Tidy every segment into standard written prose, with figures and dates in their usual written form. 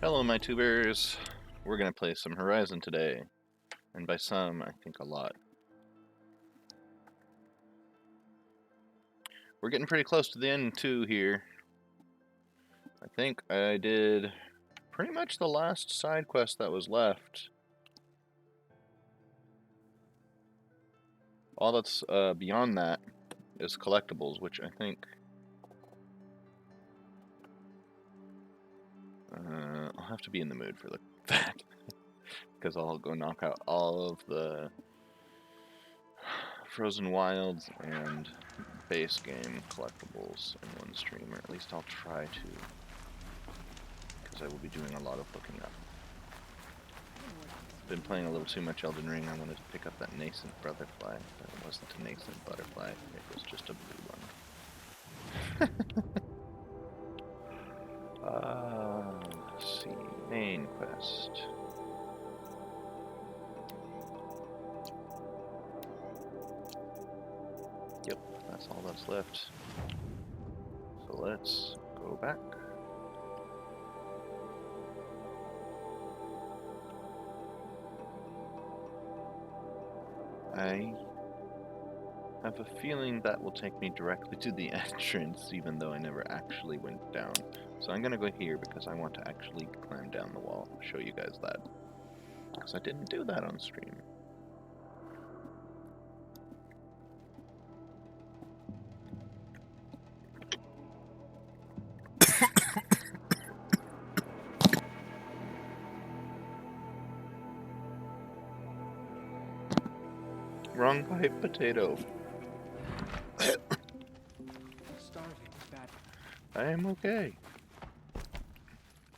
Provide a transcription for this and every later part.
Hello, my tubers. We're gonna play some Horizon today, and by some, I think a lot. We're getting pretty close to the end too here. I think I did pretty much the last side quest that was left. All that's beyond that is collectibles, which I think I'll have to be in the mood for that because I'll go knock out all of the Frozen Wilds and base game collectibles in one stream, or at least I'll try to, because I will be doing a lot of looking up. Been playing a little too much Elden Ring. I wanted to pick up that nascent butterfly, but it wasn't a nascent butterfly, it was just a blue one. Let's see, main quest. Yep, that's all that's left. So let's go back. I have a feeling that will take me directly to the entrance, even though I never actually went down. So I'm gonna go here because I want to actually climb down the wall, show you guys that. Because I didn't do that on stream. Wrong pipe potato. I am okay.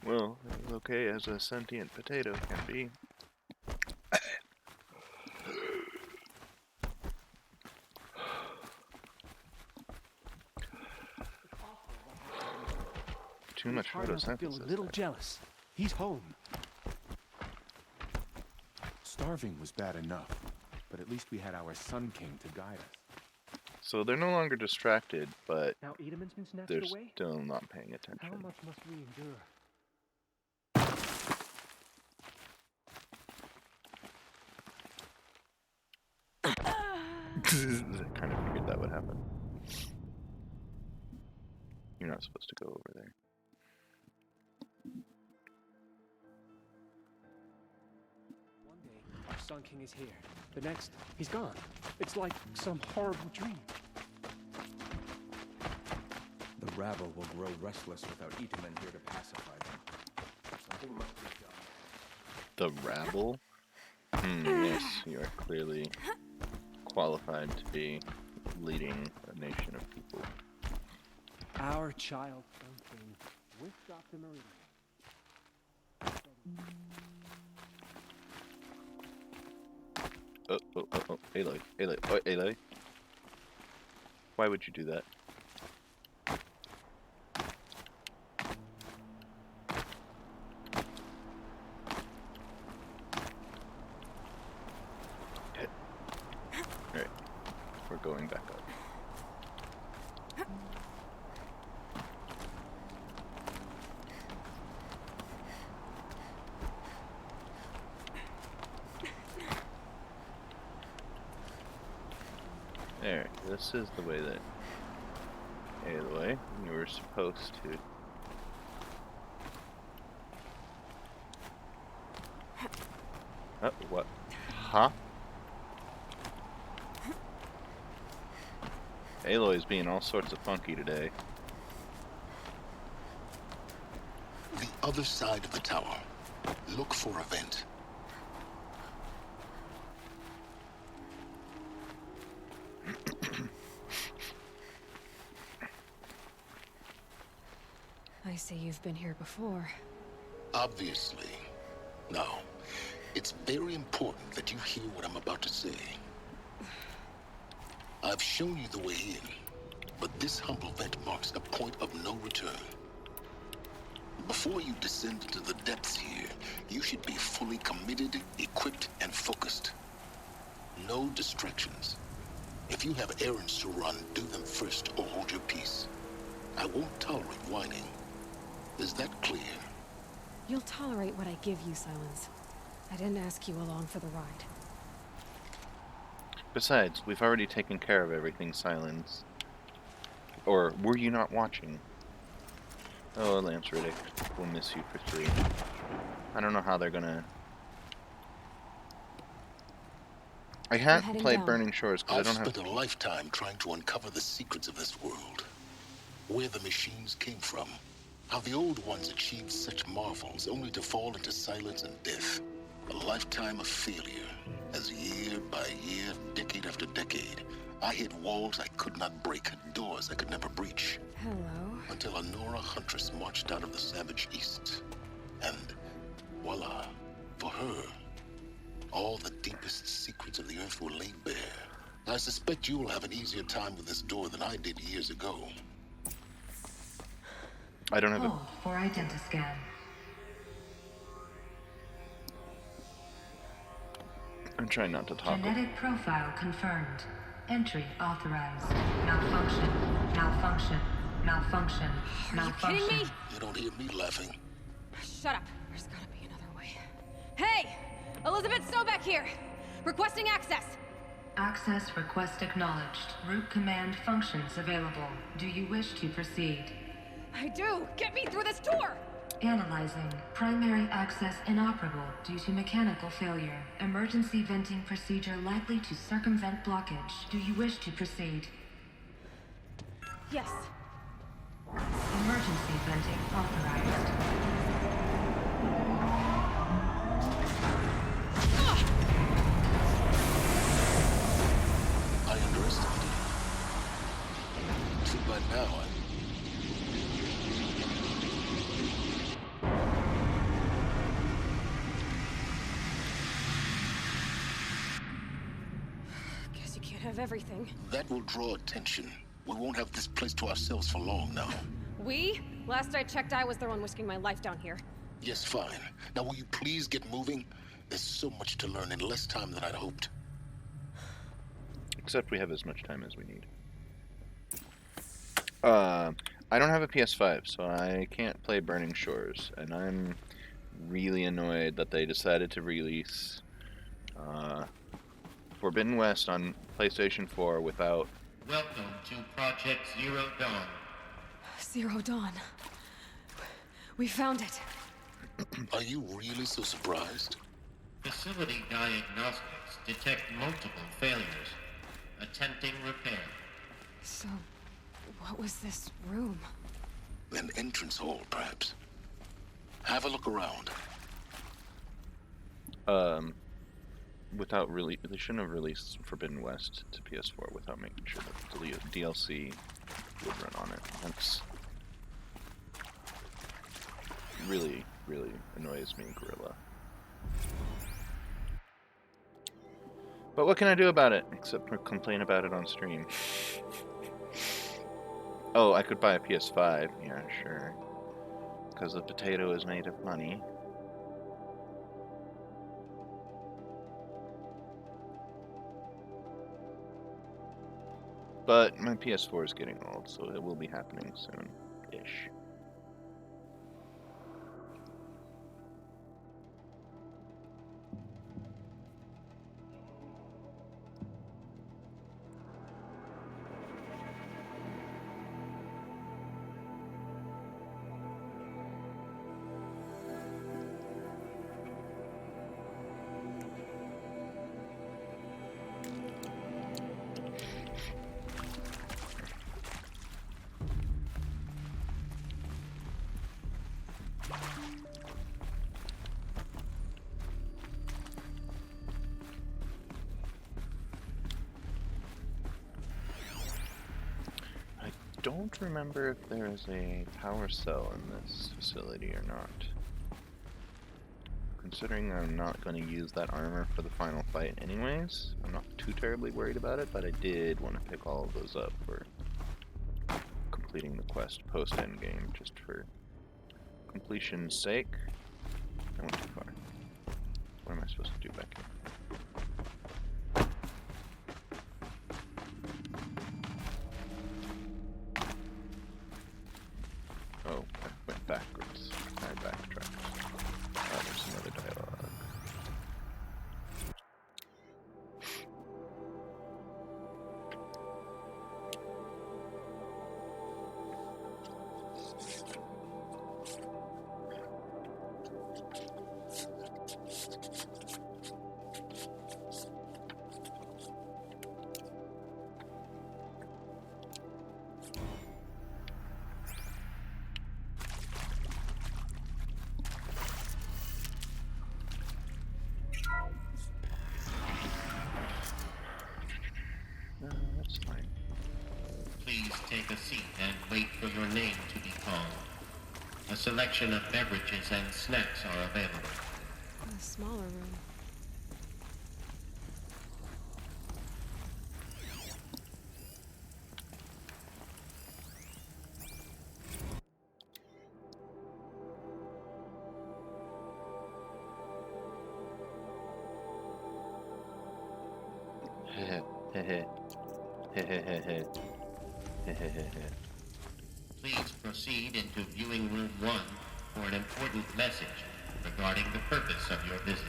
Well, as okay as a sentient potato can be. Too much photosynthesis. Feel a little jealous. He's home. Starving was bad enough, but at least we had our Sun King to guide us. So they're no longer distracted, but Now Edelman's been snatched they're away? still not paying How attention. much must we endure? I kind of figured that would happen. You're not supposed to go over there. One day, our Sun King is here. The next, he's gone. It's like some horrible dream. The rabble will grow restless without Itamen here to pacify them. Something must be done. The rabble? Yes, you are clearly qualified to be leading a nation of people. Our child Sun King with Dr. Meridian. Oh, Aloy, oh, Aloy. Why would you do that? Alright, we're going back up. There, this is the way that Aloy, you were supposed to. What? Huh? Aloy's being all sorts of funky today. The other side of the tower. Look for a vent. I see you've been here before. Obviously. Now, it's very important that you hear what I'm about to say. I've shown you the way in, but this humble vent marks a point of no return. Before you descend into the depths here, you should be fully committed, equipped, and focused. No distractions. If you have errands to run, do them first or hold your peace. I won't tolerate whining. Is that clear? You'll tolerate what I give you, Silence. I didn't ask you along for the ride. Besides, we've already taken care of everything, Silence. Or were you not watching? Oh, Lance Riddick, we'll miss you for 3. I don't know how they're gonna... I can't heading play down. Burning Shores because I I've don't have... spent a lifetime trying to uncover the secrets of this world. Where the machines came from. How the old ones achieved such marvels only to fall into silence and death. A lifetime of failure. As year by year, decade after decade, I hit walls I could not break, doors I could never breach. Hello. Until a Nora huntress marched out of the savage east. And voila, for her, all the deepest secrets of the earth were laid bare. I suspect you will have an easier time with this door than I did years ago. I don't have Hold for identiscan. I'm trying not to talk. Genetic profile confirmed. Entry authorized. Malfunction. Malfunction. Malfunction. Are you Malfunction. kidding me? You don't hear me laughing. Shut up. There's gotta be another way. Hey! Elizabeth Sobeck here! Requesting access! Access request acknowledged. Root command functions available. Do you wish to proceed? I do! Get me through this door! Analyzing. Primary access inoperable due to mechanical failure. Emergency venting procedure likely to circumvent blockage. Do you wish to proceed? Yes. Emergency venting authorized. I underestimated you. See, by now, Guess you can't have everything. that will draw attention. We won't have this place to ourselves for long now. We? Last I checked, I was the one risking my life down here. Yes, fine. Now will you please get moving? There's so much to learn in less time than I'd hoped. Except we have as much time as we need. I don't have a PS5, so I can't play Burning Shores, and I'm really annoyed that they decided to release Forbidden West on PlayStation 4 without... Welcome to Project Zero Dawn. Zero Dawn. We found it. Are you really so surprised? Facility diagnostics detect multiple failures. Attempting repair. So, what was this room? An entrance hall, perhaps. Have a look around. Without really... They shouldn't have released Forbidden West to PS4 without making sure that the DLC would run on it. That's... really, really annoys me, Gorilla. But what can I do about it, except for complain about it on stream? Oh, I could buy a PS5. Yeah, sure. Because the potato is made of money. But my PS4 is getting old, so it will be happening soon-ish. Don't remember if there is a power cell in this facility or not. Considering I'm not going to use that armor for the final fight anyways, I'm not too terribly worried about it, but I did want to pick all of those up for completing the quest post-endgame, just for completion's sake. I went too far. What am I supposed to do back here? Oh, I went backwards. I backtracked. take a seat and wait for your name to be called. A selection of beverages and snacks are available. A smaller room. Please proceed into viewing room 1 for an important message regarding the purpose of your visit.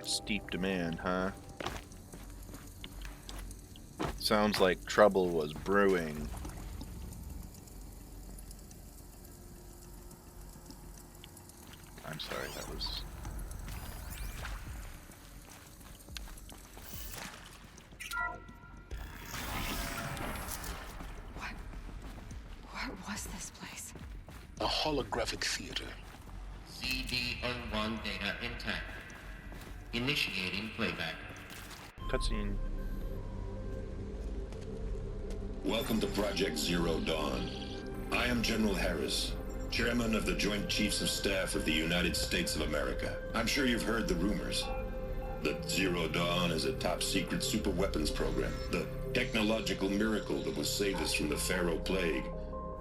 Steep demand, huh? Sounds like trouble was brewing. I'm sorry, that was... What was this place? A holographic theater. CD01 data intact. Initiating playback. Cutscene. Welcome to Project Zero Dawn. I am General Harris, Chairman of the Joint Chiefs of Staff of the United States of America. I'm sure you've heard the rumors that Zero Dawn is a top-secret superweapons program, the technological miracle that will save us from the Pharaoh Plague,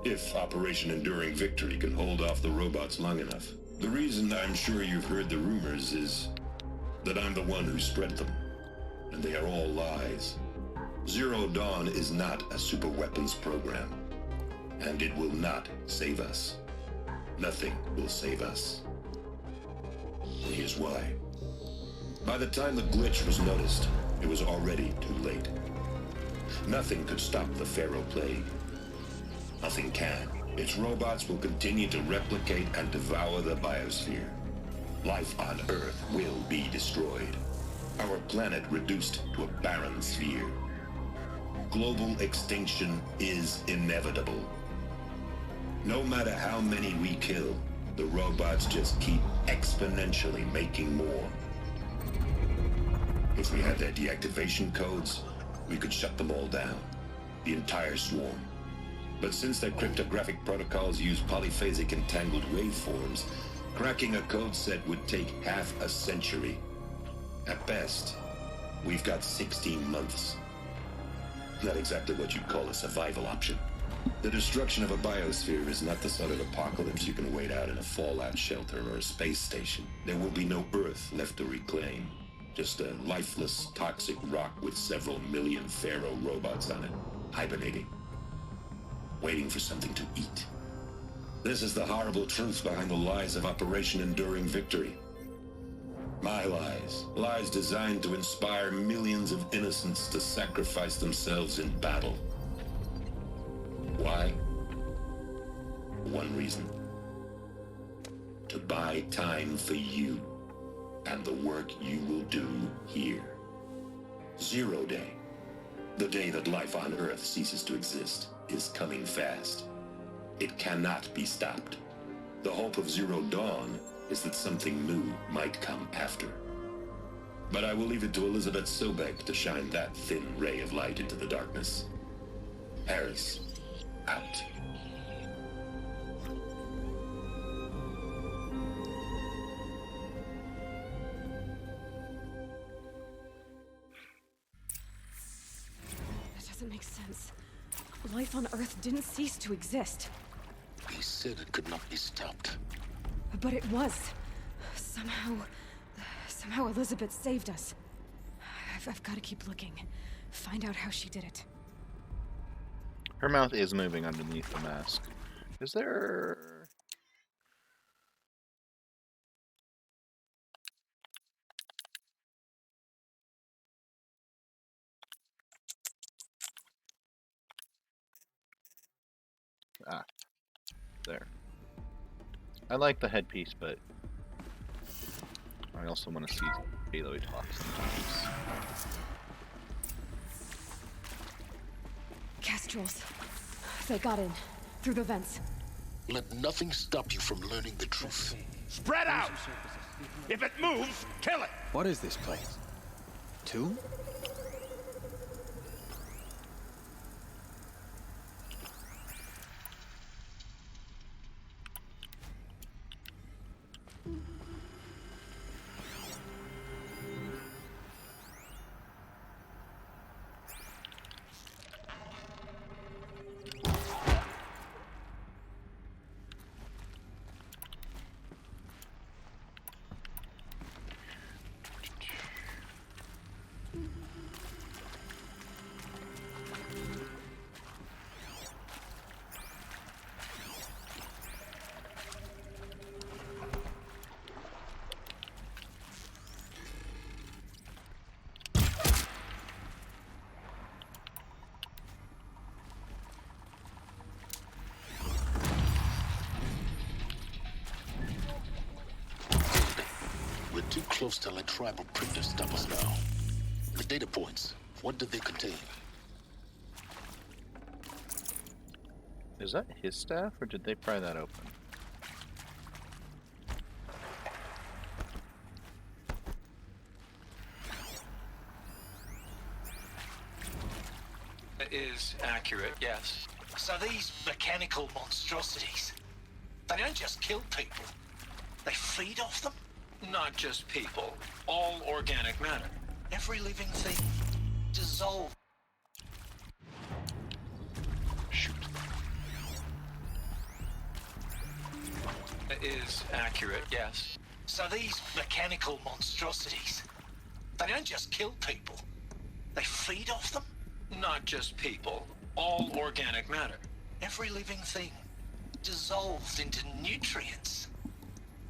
if Operation Enduring Victory can hold off the robots long enough. The reason I'm sure you've heard the rumors is that I'm the one who spread them, and they are all lies. Zero Dawn is not a superweapons program, and it will not save us. Nothing will save us. Here's why. By the time the glitch was noticed, it was already too late. Nothing could stop the Pharaoh Plague. Nothing can. Its robots will continue to replicate and devour the biosphere. Life on Earth will be destroyed. Our planet reduced to a barren sphere. Global extinction is inevitable. No matter how many we kill, the robots just keep exponentially making more. If we had their deactivation codes, we could shut them all down. The entire swarm. But since their cryptographic protocols use polyphasic entangled waveforms, cracking a code set would take half a century. At best, we've got 16 months. Not exactly what you'd call a survival option. The destruction of a biosphere is not the sort of apocalypse you can wait out in a fallout shelter or a space station. There will be no Earth left to reclaim. Just a lifeless, toxic rock with several million Pharaoh robots on it, hibernating, waiting for something to eat. This is the horrible truth behind the lies of Operation Enduring Victory. My lies. Lies designed to inspire millions of innocents to sacrifice themselves in battle. Why? One reason. To buy time for you and the work you will do here. Zero Day, the day that life on Earth ceases to exist, is coming fast. It cannot be stopped. The hope of Zero Dawn is that something new might come after. But I will leave it to Elizabeth Sobek to shine that thin ray of light into the darkness. Harris, out. That doesn't make sense. Life on Earth didn't cease to exist. He said it could not be stopped. But it was. Somehow Elizabeth saved us. I've got to keep looking. Find out how she did it. Her mouth is moving underneath the mask. Is there... Ah. there. I like the headpiece, but I also want to see Aloy talk sometimes. Kestrels. They got in. Through the vents. Let nothing stop you from learning the truth. Spread out! If it moves, kill it! What is this place? Tomb? We're too close to let tribal printer stop us now. The data points, what do they contain? Is that his staff, or did they pry that open? Is accurate, yes. So these mechanical monstrosities, they don't just kill people, they feed off them? Not just people, all organic matter. Every living thing dissolved. Shoot. Is accurate, yes. So these mechanical monstrosities, they don't just kill people, they feed off them? Not just people, all organic matter. Every living thing dissolved into nutrients.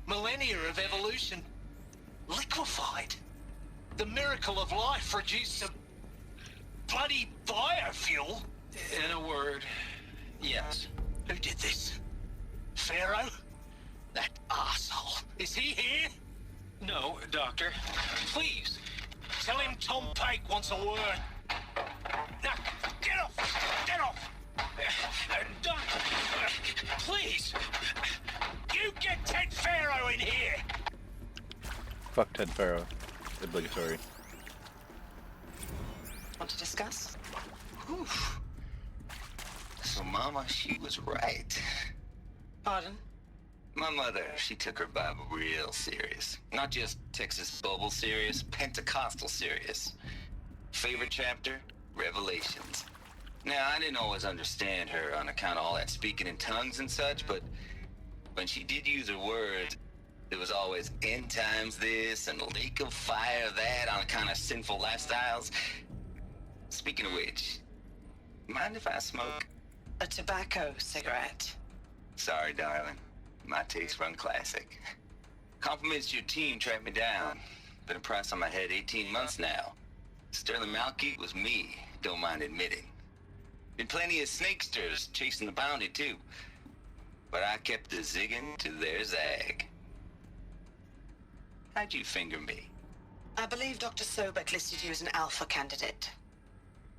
Millennia of evolution liquefied. The miracle of life produced a bloody biofuel. In a word, yes. Who did this? Pharaoh? That arsehole. Is he here? No, Doctor. Please, tell him Tom Pake wants a word. Now, get off! Get off! Doctor, please! You get Ted Pharaoh in here! Fuck Ted Pharaoh. Obligatory. Want to discuss? Whew. So Mama, she was right. Pardon? My mother, she took her Bible real serious. Not just Texas Bible serious, Pentecostal serious. Favorite chapter? Revelations. Now, I didn't always understand her on account of all that speaking in tongues and such, but when she did use her words, there was always end times this and lake of fire that on account of sinful lifestyles. Speaking of which, mind if I smoke? A tobacco cigarette. Sorry, darling. My taste run classic. Compliments to your team tracked me down. Been a price on my head 18 months now. Sterling Malkeet was me, don't mind admitting. Been plenty of snakesters chasing the bounty too. But I kept the zigging to their zag. How'd you finger me? I believe Dr. Sobek listed you as an alpha candidate.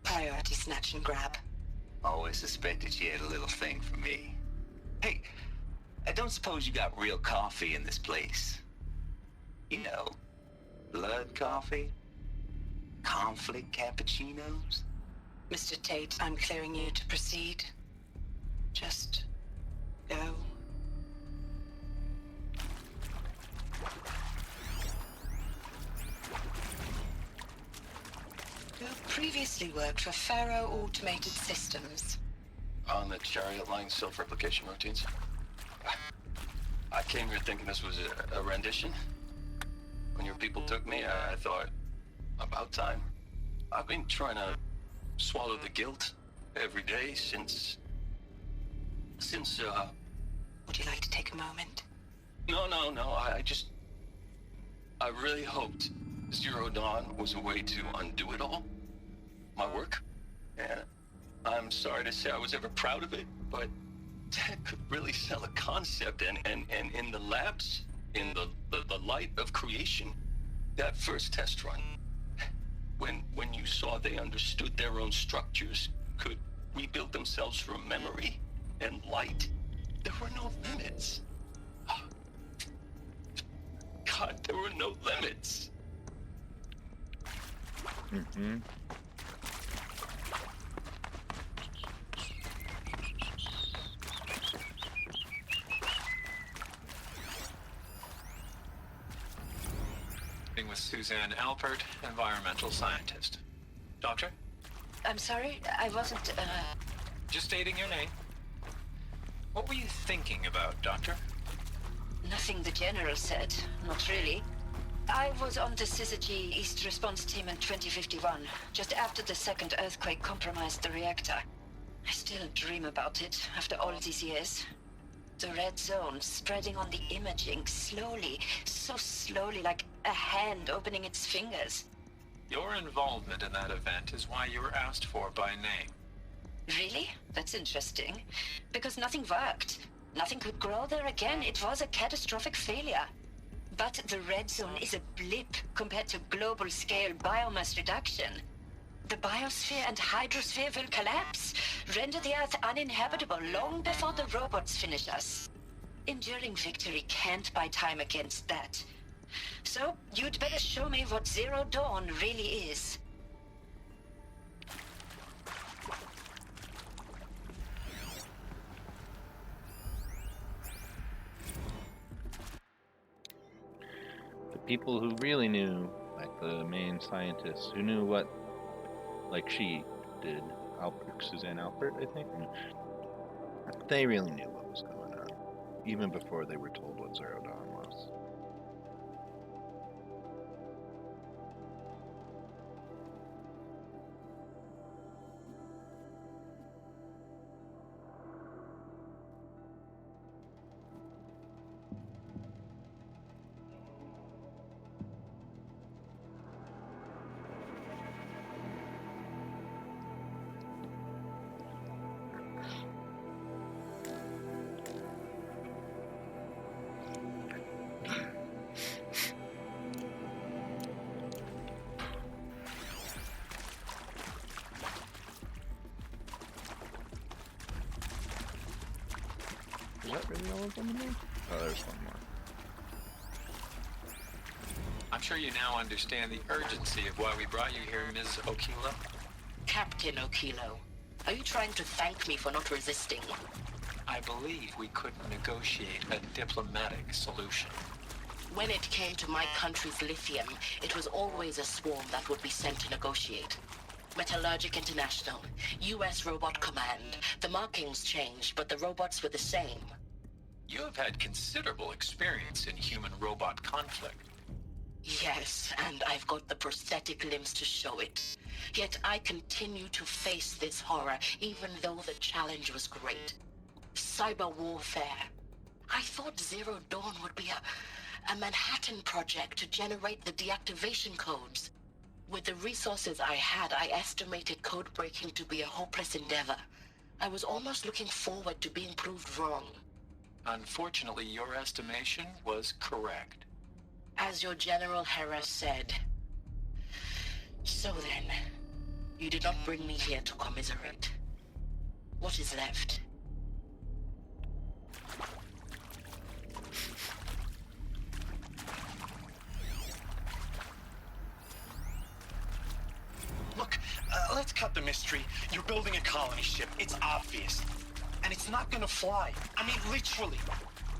Priority snatch and grab. Always suspected she had a little thing for me. Hey, I don't suppose you got real coffee in this place. You know, blood coffee? Conflict cappuccinos? Mr. Tate, I'm clearing you to proceed. Just go. You previously worked for Pharaoh Automated Systems. On the Chariot Line self-replication routines. I came here thinking this was a rendition. When your people took me, I thought, about time. I've been trying to swallow the guilt every day since... Would you like to take a moment? No, I really hoped Zero Dawn was a way to undo it all. My work. And I'm sorry to say I was ever proud of it, but Tech could really sell a concept, and in the labs, in the light of creation, that first test run, when you saw they understood their own structures, could rebuild themselves from memory and light, there were no limits. God, there were no limits. Mm-hmm. With Suzanne Alpert, environmental scientist. Doctor? I'm sorry, I wasn't, Just stating your name. What were you thinking about, Doctor? Nothing the General said. Not really. I was on the Syzygy East Response Team in 2051, just after the second earthquake compromised the reactor. I still dream about it, after all these years. The red zone spreading on the imaging, slowly, so slowly, like a hand opening its fingers. Your involvement in that event is why you were asked for by name. Really? That's interesting. Because nothing worked. Nothing could grow there again. It was a catastrophic failure. But the red zone is a blip compared to global-scale biomass reduction. The biosphere and hydrosphere will collapse, render the Earth uninhabitable long before the robots finish us. Enduring victory can't buy time against that. So, you'd better show me what Zero Dawn really is. The people who really knew, like the main scientists, who knew what, like she did, Suzanne Alpert, I think, they really knew what was going on, even before they were told what Zero Dawn was. Is that really all of them in there? Oh, there's one more. I'm sure you now understand the urgency of why we brought you here, Ms. Okilo. Captain Okilo, are you trying to thank me for not resisting? I believe we could negotiate a diplomatic solution. When it came to my country's lithium, it was always a swarm that would be sent to negotiate. Metallurgic International, U.S. Robot Command. The markings changed, but the robots were the same. You have had considerable experience in human-robot conflict. Yes, and I've got the prosthetic limbs to show it. Yet I continue to face this horror, even though the challenge was great. Cyber warfare. I thought Zero Dawn would be a Manhattan project to generate the deactivation codes. With the resources I had, I estimated code breaking to be a hopeless endeavor. I was almost looking forward to being proved wrong. Unfortunately, your estimation was correct. As your General Harris said. So then, you did not bring me here to commiserate. What is left? Look, let's cut the mystery. You're building a colony ship. It's obvious. And it's not gonna fly. I mean, literally.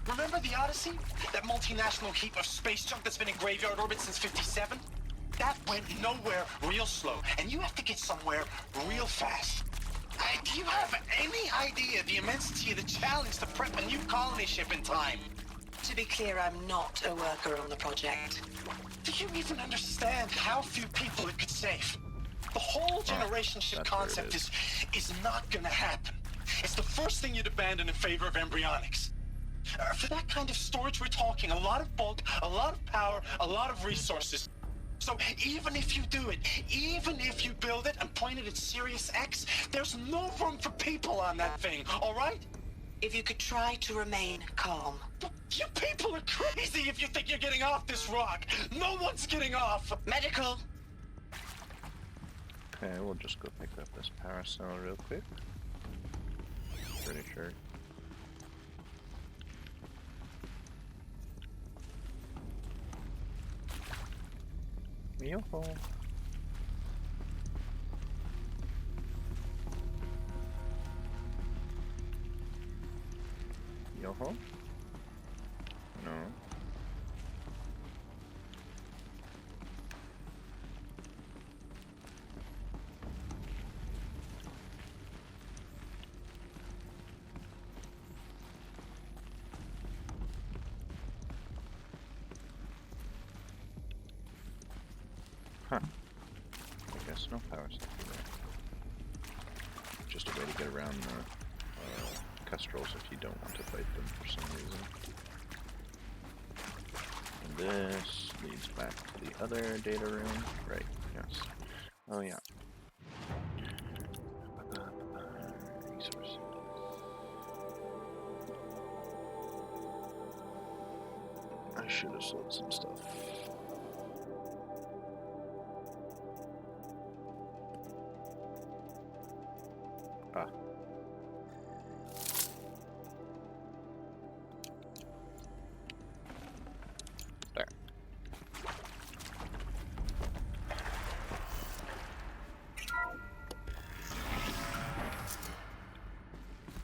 Remember the Odyssey? That multinational heap of space junk that's been in graveyard orbit since '57? That went nowhere real slow. And you have to get somewhere real fast. Do you have any idea the immensity of the challenge to prep a new colony ship in time? To be clear, I'm not a worker on the project. Do you even understand how few people it could save? The whole generation ship concept is not gonna happen. It's the first thing you'd abandon in favor of embryonics. For that kind of storage, we're talking a lot of bulk, a lot of power, a lot of resources. So even if you do it, even if you build it and point it at Sirius X, there's no room for people on that thing, all right? if you could try to remain calm. You people are crazy if you think you're getting off this rock. No one's getting off. Medical. Okay, we'll just go pick up this power cell real quick. Pretty sure. Yo-ho. Yo-ho? No. Huh. I guess no power stuff there. Just a way to get around the Kestrels if you don't want to fight them for some reason. And this leads back to the other data room. Right, yes. Oh yeah. Resources. I should have sold some stuff. Ah. There.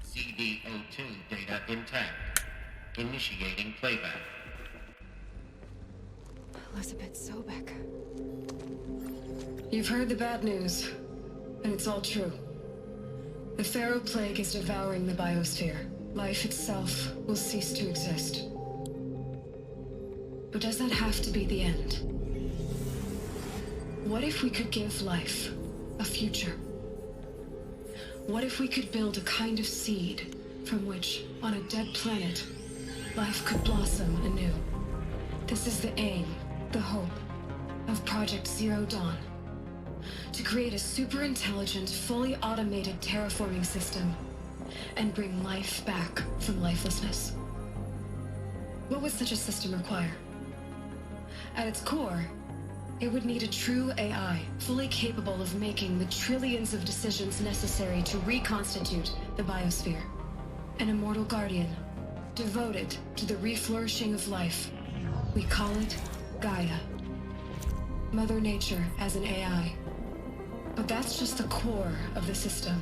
CD02 data intact. Initiating playback. Elizabeth Sobek. You've heard the bad news, and it's all true. The Pharaoh Plague is devouring the biosphere. Life itself will cease to exist. But does that have to be the end? What if we could give life a future? What if we could build a kind of seed from which, on a dead planet, life could blossom anew? This is the aim, the hope, of Project Zero Dawn. To create a super-intelligent, fully automated terraforming system and bring life back from lifelessness. What would such a system require? At its core, it would need a true AI, fully capable of making the trillions of decisions necessary to reconstitute the biosphere. An immortal guardian, devoted to the reflourishing of life. We call it Gaia. Mother Nature as an AI. But that's just the core of the system.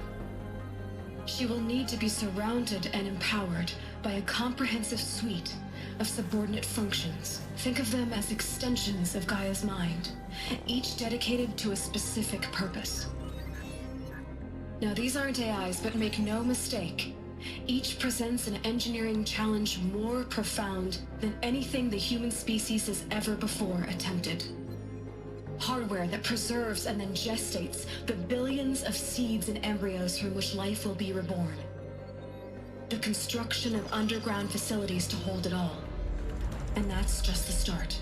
She will need to be surrounded and empowered by a comprehensive suite of subordinate functions. Think of them as extensions of Gaia's mind, each dedicated to a specific purpose. Now, these aren't AIs, but make no mistake, each presents an engineering challenge more profound than anything the human species has ever before attempted. Hardware that preserves and then gestates the billions of seeds and embryos from which life will be reborn. The construction of underground facilities to hold it all. And that's just the start.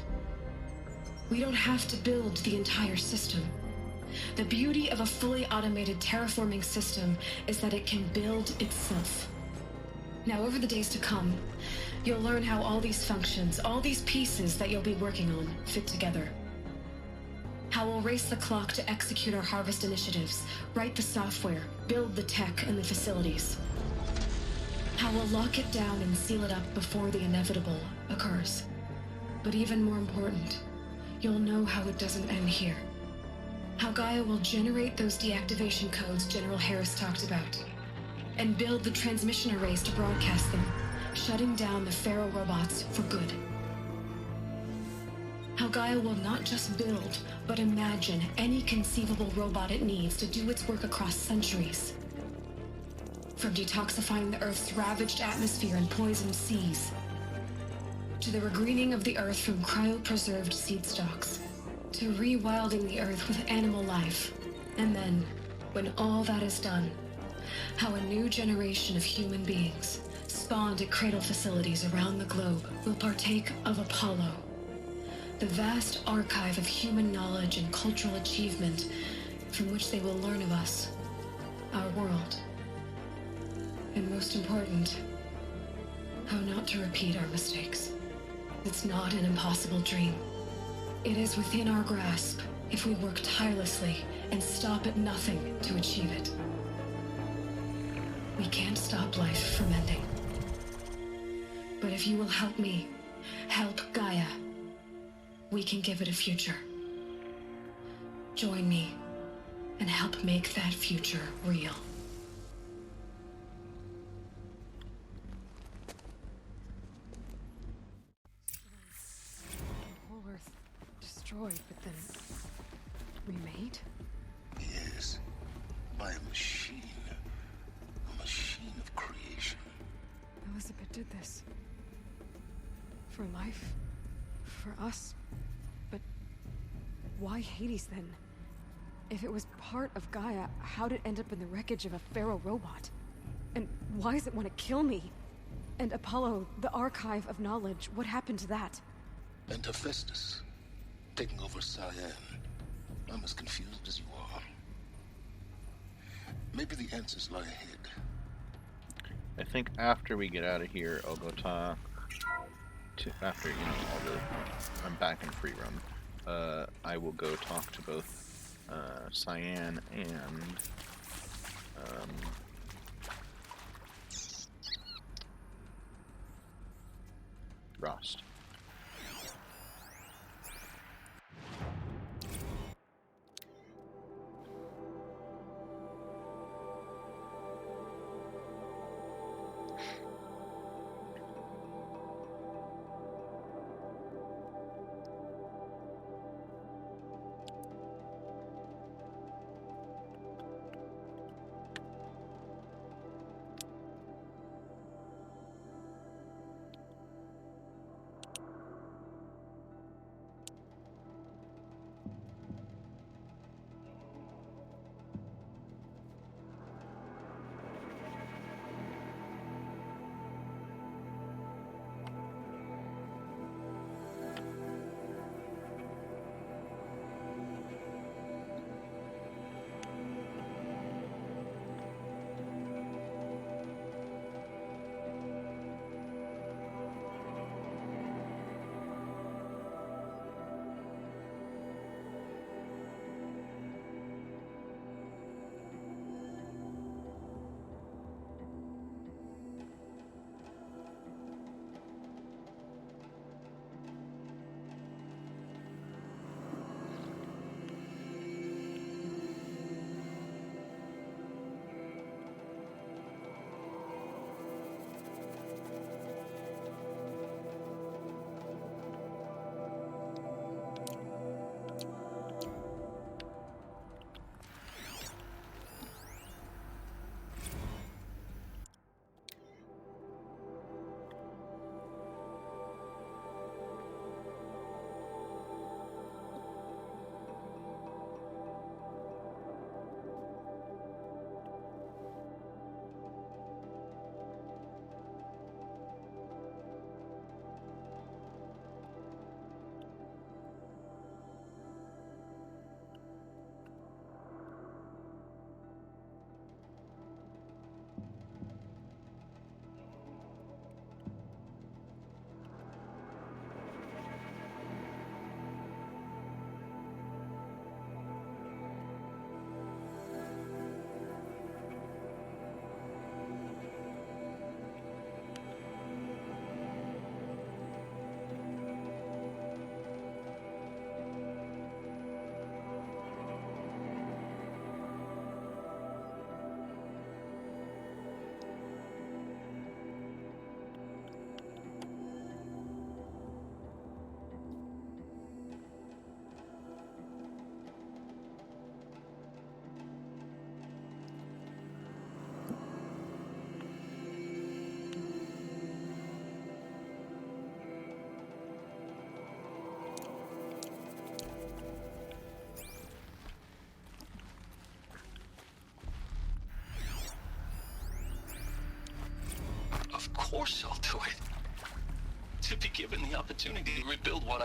We don't have to build the entire system. The beauty of a fully automated terraforming system is that it can build itself. Now, over the days to come, you'll learn how all these functions, all these pieces that you'll be working on, fit together. How we'll race the clock to execute our harvest initiatives, write the software, build the tech and the facilities. How we'll lock it down and seal it up before the inevitable occurs. But even more important, you'll know how it doesn't end here. How Gaia will generate those deactivation codes General Harris talked about, and build the transmission arrays to broadcast them, shutting down the Pharaoh robots for good. How Gaia will not just build, but imagine any conceivable robot it needs to do its work across centuries. From detoxifying the Earth's ravaged atmosphere and poisoned seas, to the regreening of the Earth from cryopreserved seed stalks, to rewilding the Earth with animal life. And then, when all that is done, how a new generation of human beings, spawned at cradle facilities around the globe, will partake of Apollo, the vast archive of human knowledge and cultural achievement from which they will learn of us, our world. And most important, how not to repeat our mistakes. It's not an impossible dream. It is within our grasp if we work tirelessly and stop at nothing to achieve it. We can't stop life from ending. But if you will help me, help Gaia, we can give it a future. Join me and help make that future real. Whole Earth destroyed, but then remade? Yes, by a machine. A machine of creation. Elizabeth did this. For life. For us. But why Hades then? If it was part of Gaia, how'd it end up in the wreckage of a Pharaoh robot? And why does it want to kill me? And Apollo, the archive of knowledge, what happened to that? And Hephaestus, taking over Cyan. I'm as confused as you are. Maybe the answers lie ahead. I think after we get out of here, I'll go talk to, after, you know, all the, I'm back in free run. I will go talk to both Cyan and Rost. Of course I'll do it. To be given the opportunity to rebuild what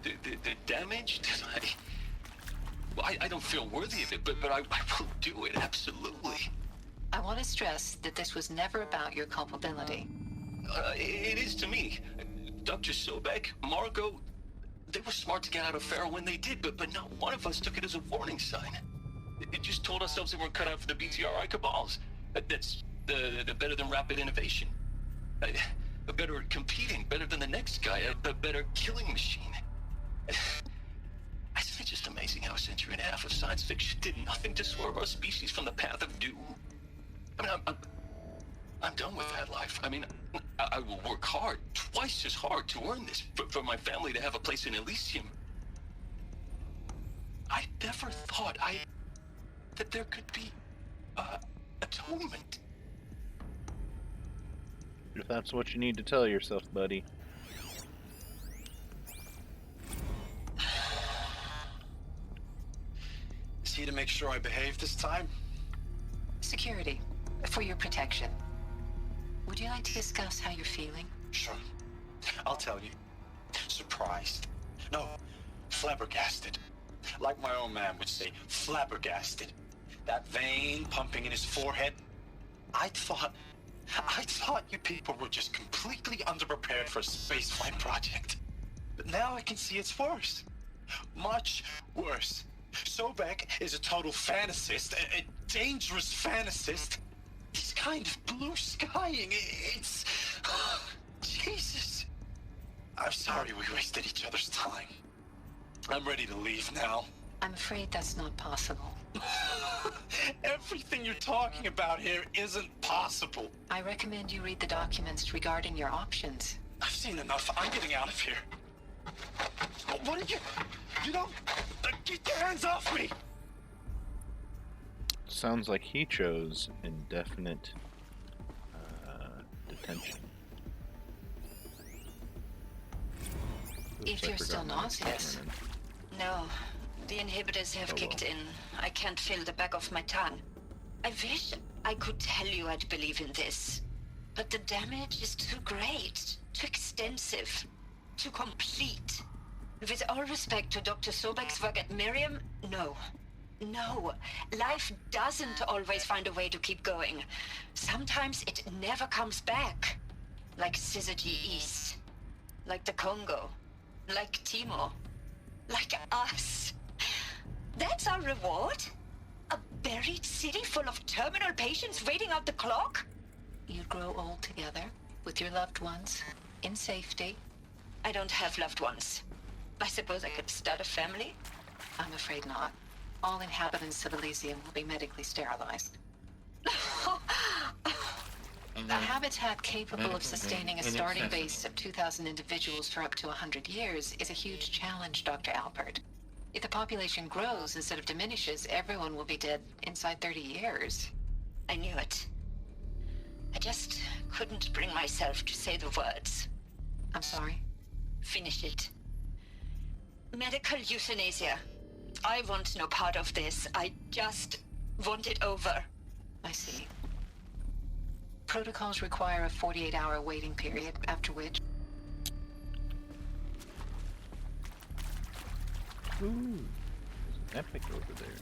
the damage that I don't feel worthy of it, but I will do it, absolutely. I want to stress that this was never about your culpability. It is to me. Dr. Sobek, Margot, they were smart to get out of Pharaoh when they did, but not one of us took it as a warning sign. It just told ourselves that we're cut out for the BTRI cabals. That's the better than rapid innovation. Better at competing, better than the next guy, a better killing machine. Isn't it just amazing how a century and a half of science fiction did nothing to swerve our species from the path of doom? I mean, I'm done with that life. I mean, I will work hard, twice as hard, to earn this, for my family to have a place in Elysium. I never thought that there could be atonement. If that's what you need to tell yourself, buddy. Is he to make sure I behave this time? Security, for your protection. Would you like to discuss how you're feeling? Sure. I'll tell you. Surprised. No, flabbergasted. Like my own man would say, flabbergasted. That vein pumping in his forehead. I thought you people were just completely underprepared for a spaceflight project. But now I can see it's worse. Much worse. Sobek is a total fantasist, a dangerous fantasist. He's kind of blue skying. It's... Jesus. I'm sorry we wasted each other's time. I'm ready to leave now. I'm afraid that's not possible. Everything you're talking about here isn't possible. I recommend you read the documents regarding your options. I've seen enough. I'm getting out of here. What did you... You don't... Get your hands off me! Sounds like he chose indefinite detention. If you're still nauseous. No, the inhibitors have kicked in. I can't feel the back of my tongue. I wish I could tell you I'd believe in this. But the damage is too great, too extensive, too complete. With all respect to Dr. Sobek's work at Miriam, no. No, life doesn't always find a way to keep going. Sometimes it never comes back. Like Syzygy East. Like the Congo. Like Timor. Like us. That's our reward? A buried city full of terminal patients waiting out the clock? You'd grow old together, with your loved ones, in safety. I don't have loved ones. I suppose I could start a family? I'm afraid not. All inhabitants of Elysium will be medically sterilized. A habitat capable of sustaining a starting base of 2,000 individuals for up to 100 years is a huge challenge, Dr. Alpert. If the population grows instead of diminishes, everyone will be dead inside 30 years. I knew it. I just couldn't bring myself to say the words. I'm sorry? Finish it. Medical euthanasia. I want no part of this. I just want it over. I see. Protocols require a 48-hour waiting period, after which... Ooh, there's an epic over there.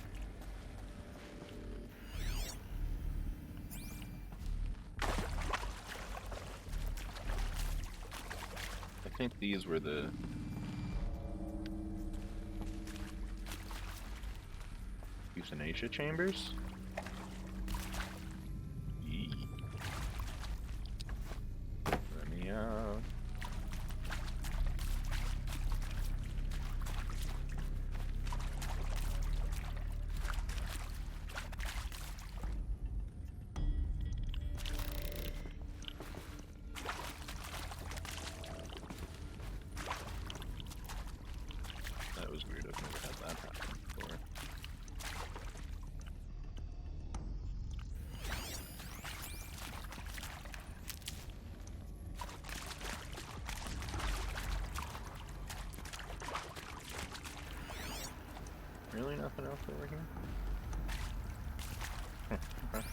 I think these were the... euthanasia chambers? Yee. Let me out. That was weird. I've never had that happen before. Really nothing else over here? Okay.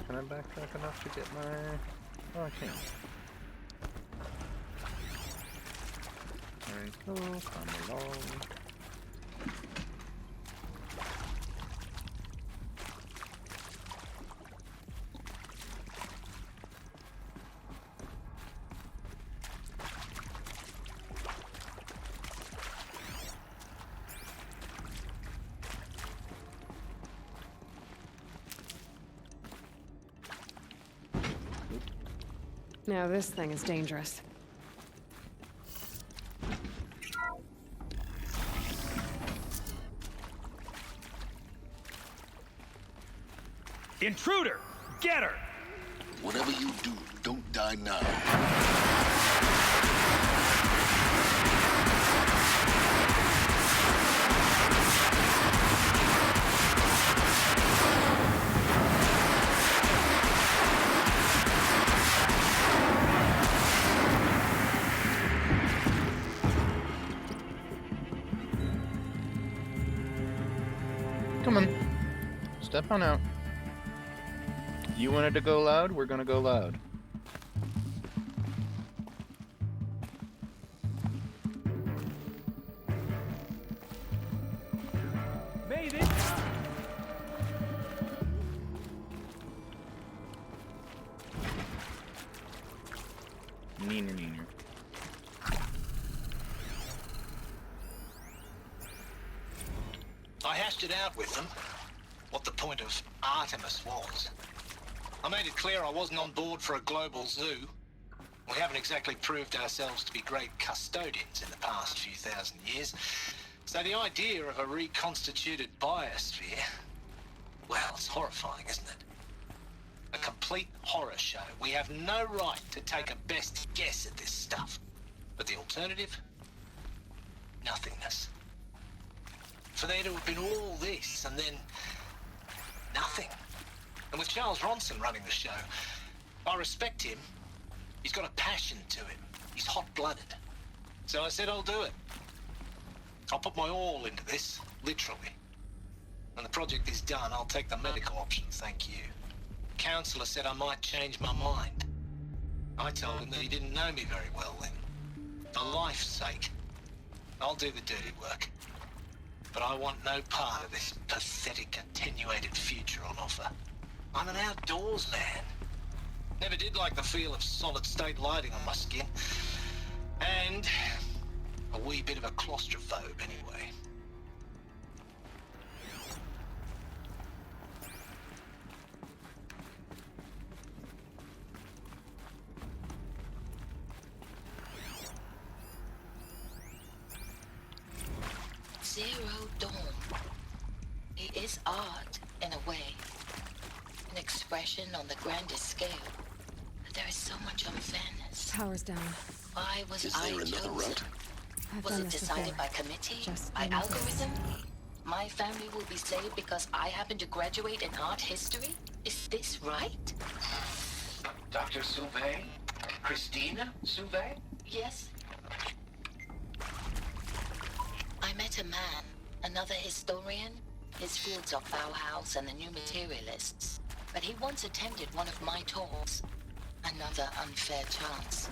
Can I backtrack enough to get my... Oh, I can. Michael, come along. Now this thing is dangerous. Intruder! Get her! Whatever you do, don't die now. Come on. Step on out. You wanted to go loud? We're gonna go loud. Made it! Neener, neener. I hashed it out with them, what the point of Artemis was. I made it clear I wasn't on board for a global zoo. We haven't exactly proved ourselves to be great custodians in the past few thousand years. So the idea of a reconstituted biosphere, well, it's horrifying, isn't it? A complete horror show. We have no right to take a best guess at this stuff. But the alternative? Nothingness. For there to have been all this and then nothing. And with Charles Ronson running the show, I respect him. He's got a passion to him. He's hot-blooded. So I said I'll do it. I'll put my all into this, literally. When the project is done, I'll take the medical option, thank you. Counselor said I might change my mind. I told him that he didn't know me very well then. For life's sake, I'll do the dirty work. But I want no part of this pathetic, attenuated future on offer. I'm an outdoors man. Never did like the feel of solid-state lighting on my skin. And a wee bit of a claustrophobe, anyway. Zero Dawn. It is art, in a way. An expression on the grandest scale. But there is so much unfairness. Power's down. Why was Is I there another chosen? route? I've Was done it this decided before. by committee? Just By do nothing. algorithm? My family will be saved because I happen to graduate in art history? Is this right? Dr. Sauvé? Christina Sauvé? Yes. I met a man, another historian. His fields are Bauhaus and the New Materialists. But he once attended one of my talks. Another unfair chance.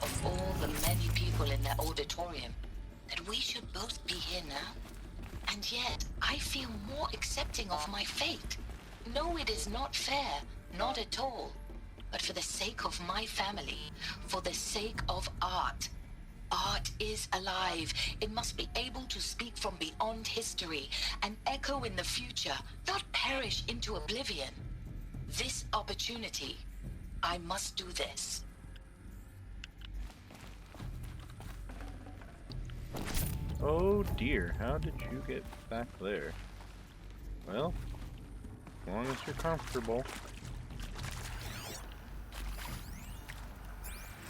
Of all the many people in that auditorium, that we should both be here now. And yet, I feel more accepting of my fate. No, it is not fair. Not at all. But for the sake of my family, for the sake of art. Art is alive. It must be able to speak from beyond history and echo in the future, not perish into oblivion. This opportunity, I must do this. Oh dear, how did you get back there? Well, as long as you're comfortable.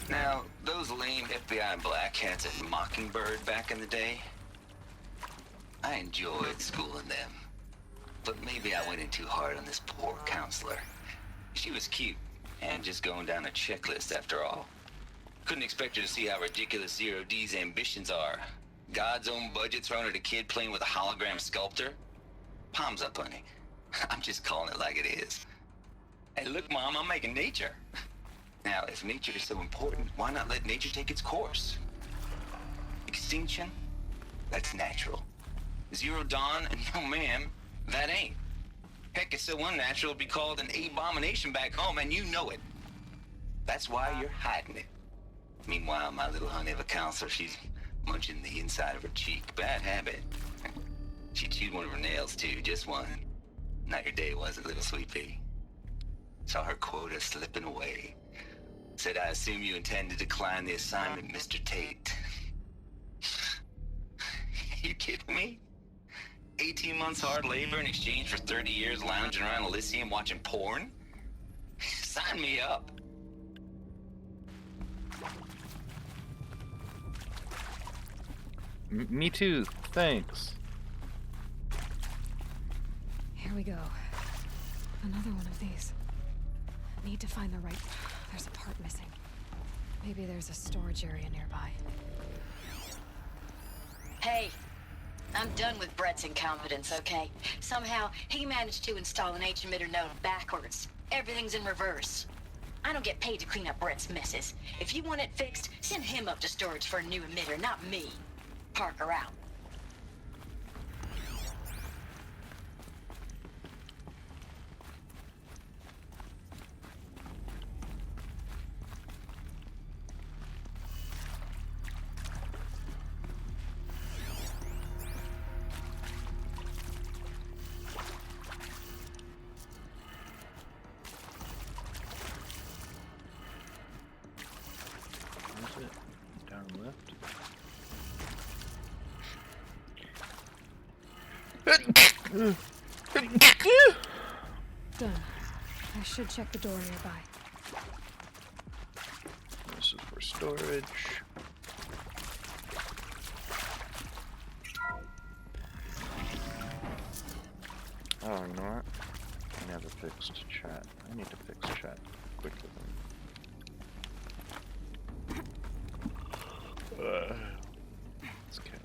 Now, those lame FBI black hats at Mockingbird back in the day, I enjoyed schooling them. But maybe I went in too hard on this poor counselor. She was cute, and just going down a checklist after all. Couldn't expect her to see how ridiculous Zero D's ambitions are. God's own budget thrown at a kid playing with a hologram sculptor? Palms up, honey. I'm just calling it like it is. Hey, look, Mom, I'm making nature. Now, if nature is so important, why not let nature take its course? Extinction? That's natural. Zero Dawn? No, ma'am, that ain't. Heck, it's so unnatural it'd be called an abomination back home, and you know it. That's why you're hiding it. Meanwhile, my little honey of a counselor, she's munching the inside of her cheek. Bad habit. She chewed one of her nails, too, just one. Not your day, was it, little sweet pea? Saw her quota slipping away. Said, I assume you intend to decline the assignment, Mr. Tate. You kidding me? 18 months hard labor in exchange for 30 years lounging around Elysium watching porn? Sign me up. Me too, thanks. Here we go. Another one of these. Need to find the right... There's a part missing. Maybe there's a storage area nearby. Hey, I'm done with Brett's incompetence, okay? Somehow, he managed to install an H-emitter node backwards. Everything's in reverse. I don't get paid to clean up Brett's messes. If you want it fixed, send him up to storage for a new emitter, not me. Parker out. Where's it? Down left? Done. I should check the door nearby. This is for storage. Oh, you know what? I never fixed chat. I need to fix chat quicker than... Let's kill.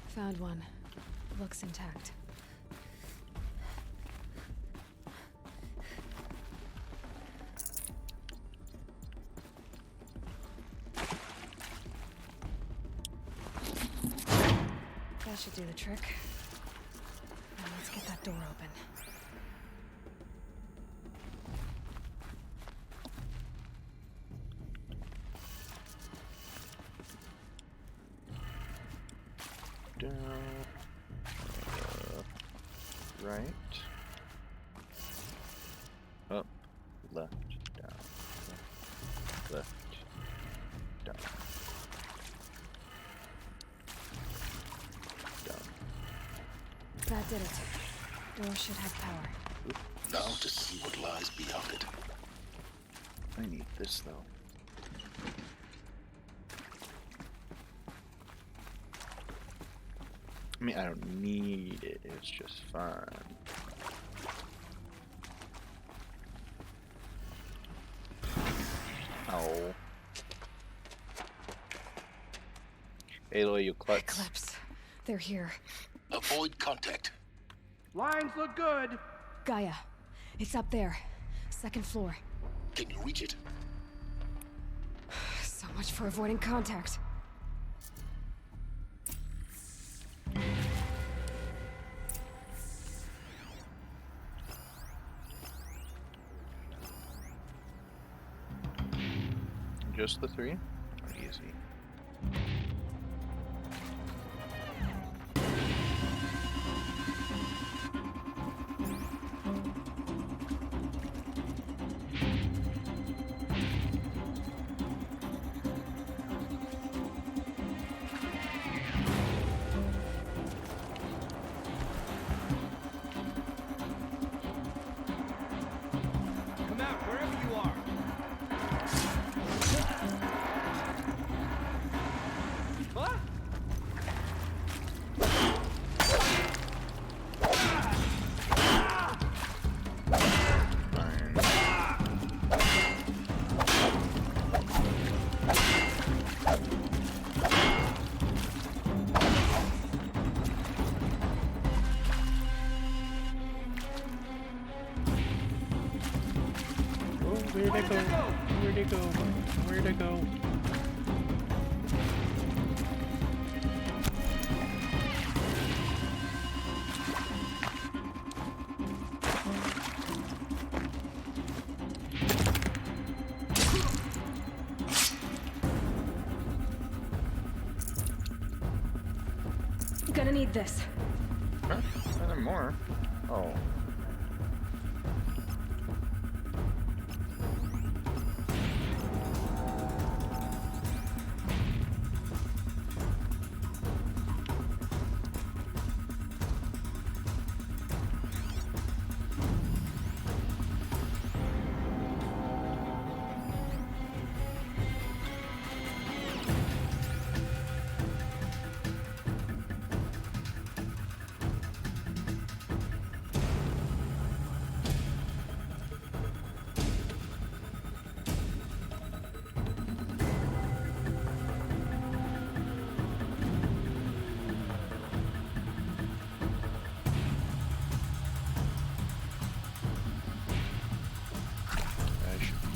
Found one. Looks intact. That should do the trick. Now let's get that door open. Down, right, up, left, down, left, down, down. That did it. Door should have power. Now to see what lies beyond it. I need this though. I mean, I don't need it, it's just fine. Oh. Aloy, you klutz. Eclipse. They're here. Avoid contact. Lines look good. Gaia. It's up there. Second floor. Can you reach it? So much for avoiding contact. Just the three? Easy. Come out wherever you are. Where'd it go? Where'd it go? Gonna need this. Huh? Are there more? Oh.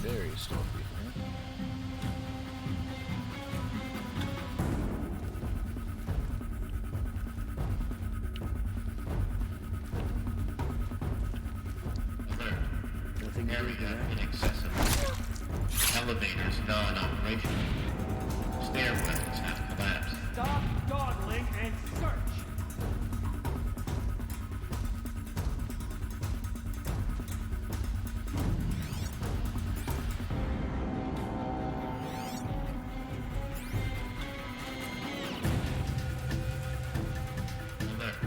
Very stealthy here. Alert. Area inaccessible. Elevators non-operational. Stairwells have collapsed. Stop dawdling and search! Alert.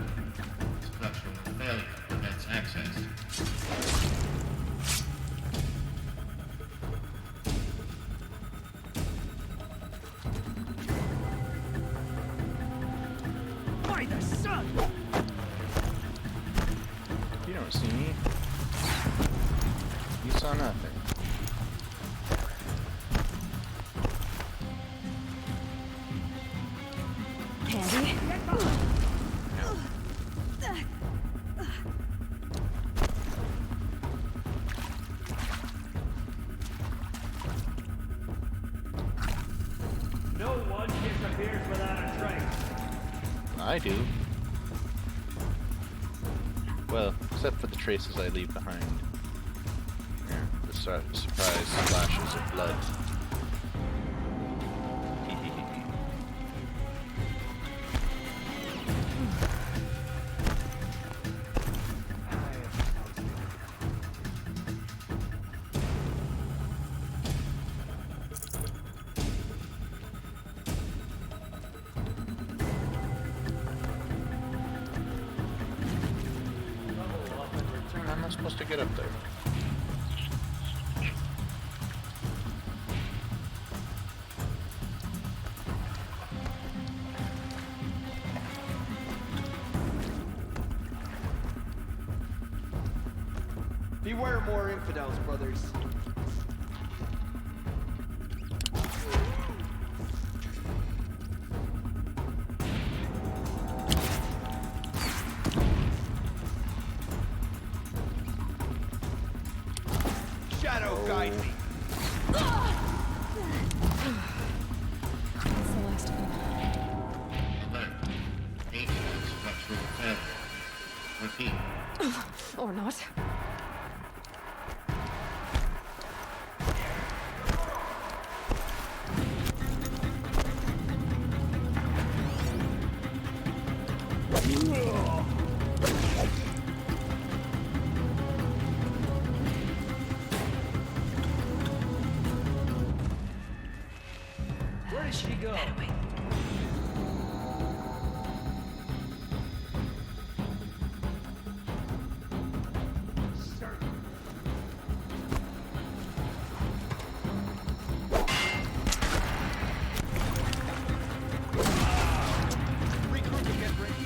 Structural failure prevents access. By the sun! You don't see me. You saw nothing. Handy. No one disappears without a trace. I do. Well, except for the traces I leave behind. Yeah, the surprise splashes of blood. How am I supposed to get up there? Beware more infidels, brothers. Shadow guide me. That's the last of them. Alert. Maintenance structural failure. Repeat. Or not. Where did she go? Regroup and get ready.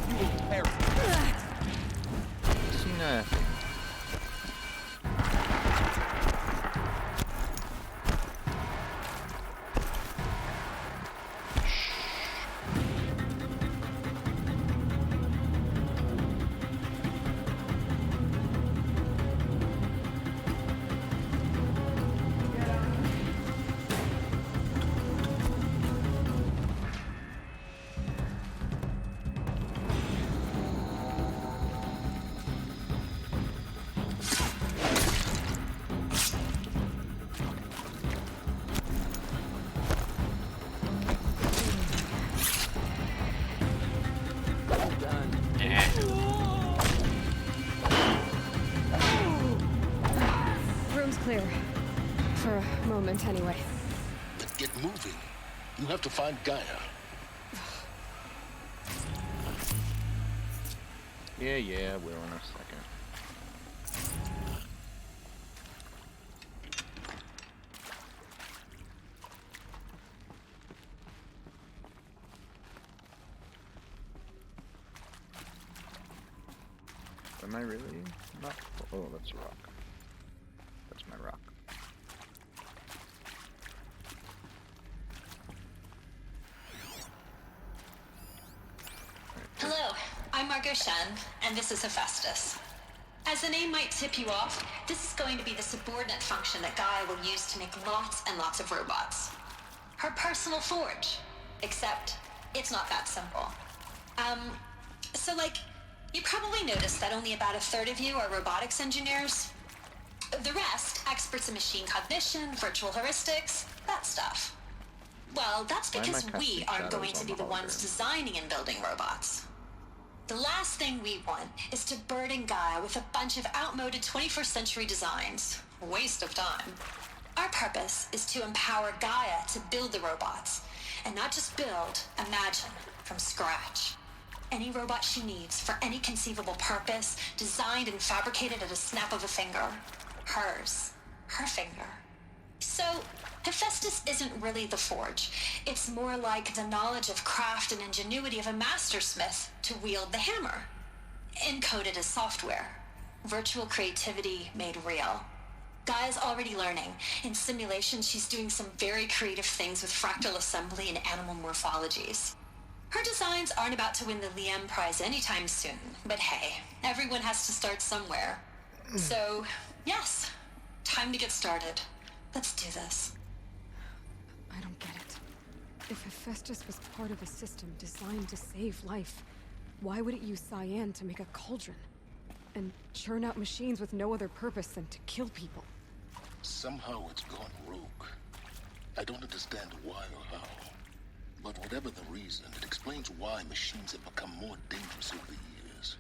You will perish. clear. For a moment, anyway. Then get moving. You have to find Gaia. Yeah, we'll in a second. Am I really not? Oh, that's a rock. That's my rock. Hello, I'm Margot Shen, and this is Hephaestus. As the name might tip you off, this is going to be the subordinate function that Gaia will use to make lots and lots of robots. Her personal forge. Except, it's not that simple. So you probably noticed that only about a third of you are robotics engineers. The rest, experts in machine cognition, virtual heuristics, that stuff. Well, that's because we aren't going to be the ones designing and building robots. The last thing we want is to burden Gaia with a bunch of outmoded 21st century designs. Waste of time. Our purpose is to empower Gaia to build the robots, and not just build, imagine, from scratch. Any robot she needs for any conceivable purpose, designed and fabricated at a snap of a finger. Hers. Her finger. So, Hephaestus isn't really the forge. It's more like the knowledge of craft and ingenuity of a mastersmith to wield the hammer. Encoded as software. Virtual creativity made real. Gaia's already learning. In simulation, she's doing some very creative things with fractal assembly and animal morphologies. Her designs aren't about to win the Liam Prize anytime soon, but hey, everyone has to start somewhere. So, yes, time to get started. Let's do this. I don't get it. If Hephaestus was part of a system designed to save life, why would it use cyan to make a cauldron? And churn out machines with no other purpose than to kill people? Somehow it's gone rogue. I don't understand why or how. But whatever the reason, it explains why machines have become more dangerous over the years.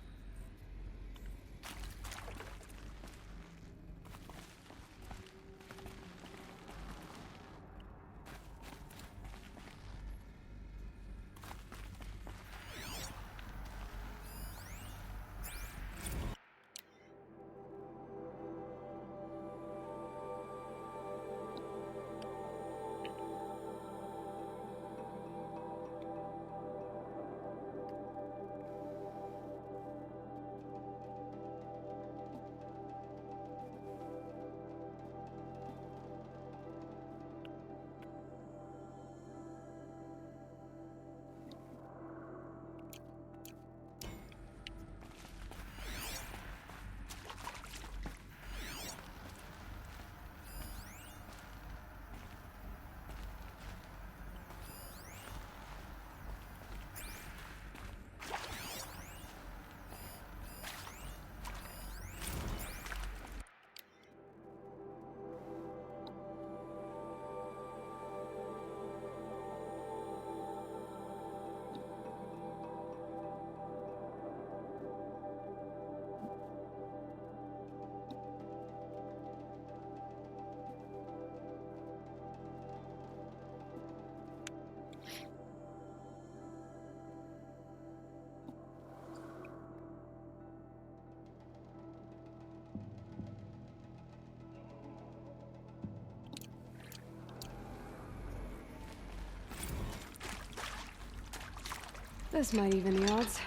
This might even the odds.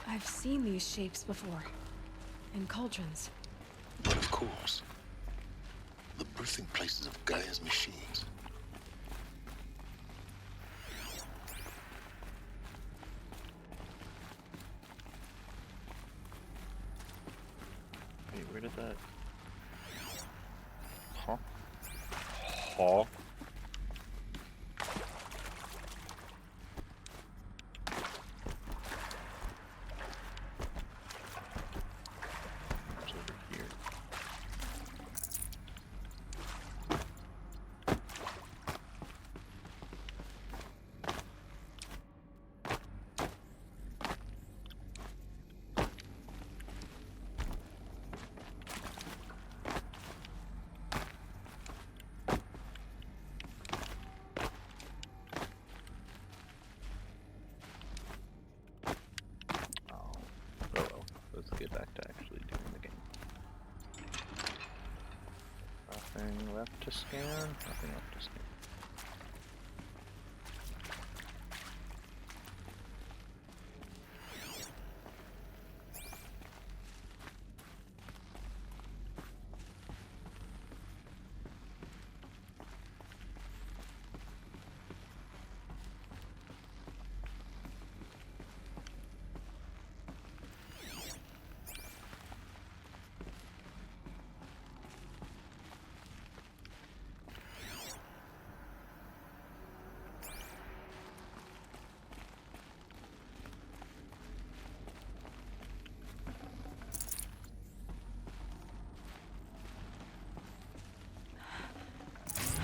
I've seen these shapes before. In cauldrons. But of course, the birthing places of Gaia's machines. Wait, where did that... Huh? Huh? It's over here. left to scan? Nothing left to scan.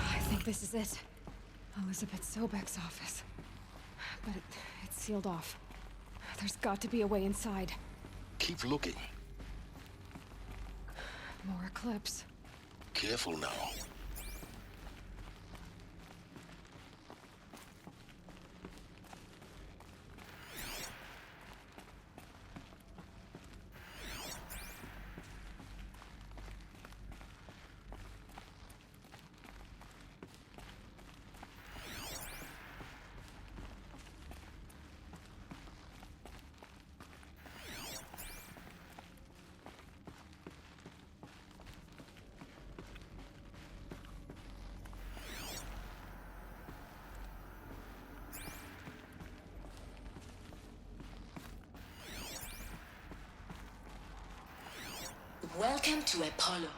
I think this is it. Elizabeth Sobek's office. But it's sealed off. There's got to be a way inside. Keep looking. More Eclipse. Careful now. Welcome to Apollo,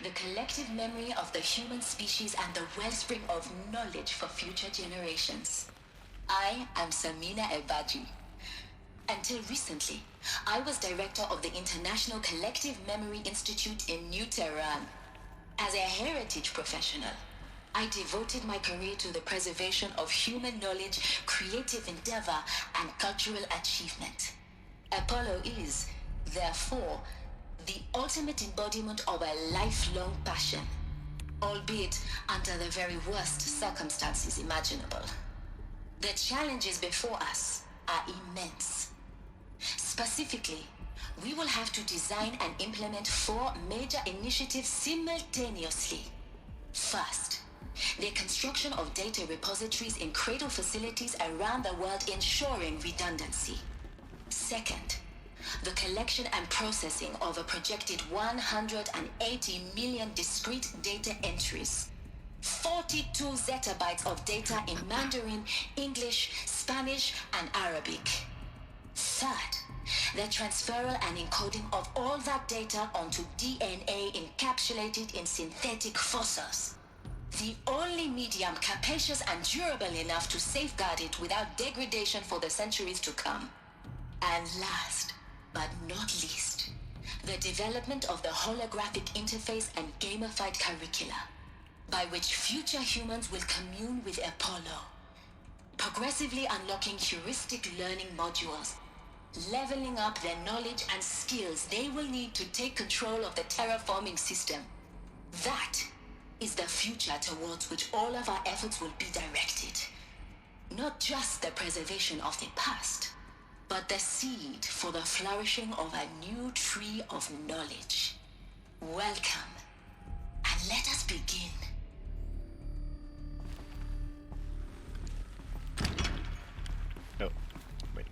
the collective memory of the human species and the wellspring of knowledge for future generations. I am Samina Ebaji. Until recently, I was director of the International Collective Memory Institute in New Tehran. As a heritage professional, I devoted my career to the preservation of human knowledge, creative endeavor, and cultural achievement. Apollo is, therefore, the ultimate embodiment of a lifelong passion, albeit under the very worst circumstances imaginable. The challenges before us are immense. Specifically, we will have to design and implement 4 major initiatives simultaneously. First, the construction of data repositories in cradle facilities around the world ensuring redundancy. Second, the collection and processing of a projected 180 million discrete data entries, 42 zettabytes of data in Mandarin, English, Spanish, and Arabic. Third, the transferal and encoding of all that data onto DNA encapsulated in synthetic fossils. The only medium capacious and durable enough to safeguard it without degradation for the centuries to come. And last, but not least, the development of the holographic interface and gamified curricula, by which future humans will commune with Apollo, progressively unlocking heuristic learning modules, leveling up their knowledge and skills they will need to take control of the terraforming system. That is the future towards which all of our efforts will be directed. Not just the preservation of the past, but the seed for the flourishing of a new tree of knowledge. Welcome, and let us begin. Oh, wait.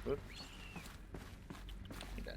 Oops. Okay.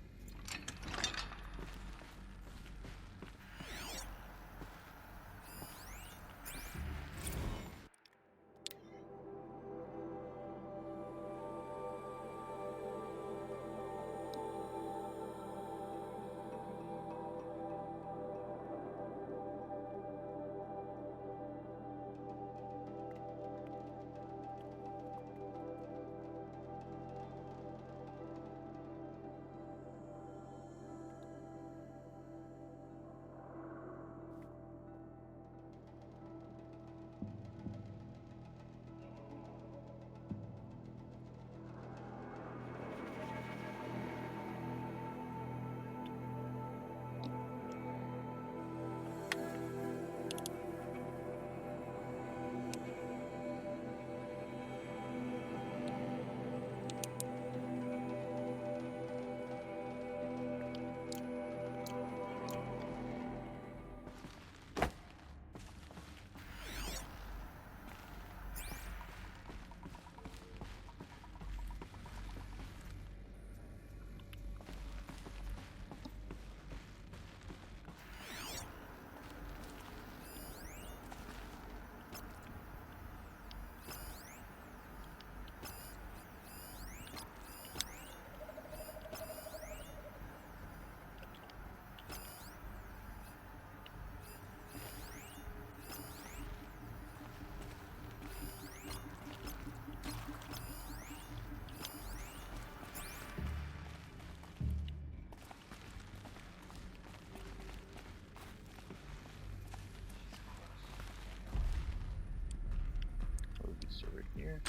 over here.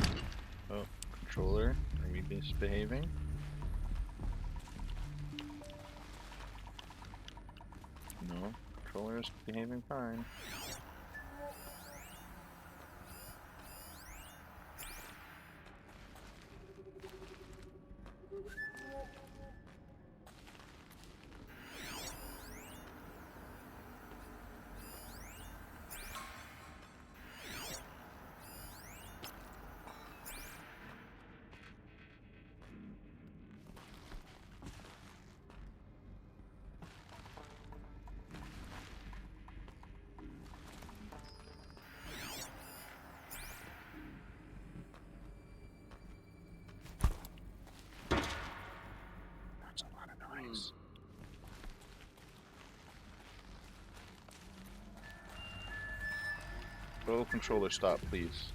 Oh, controller, are we misbehaving? No, controller is behaving fine. Oh, controller, stop, please.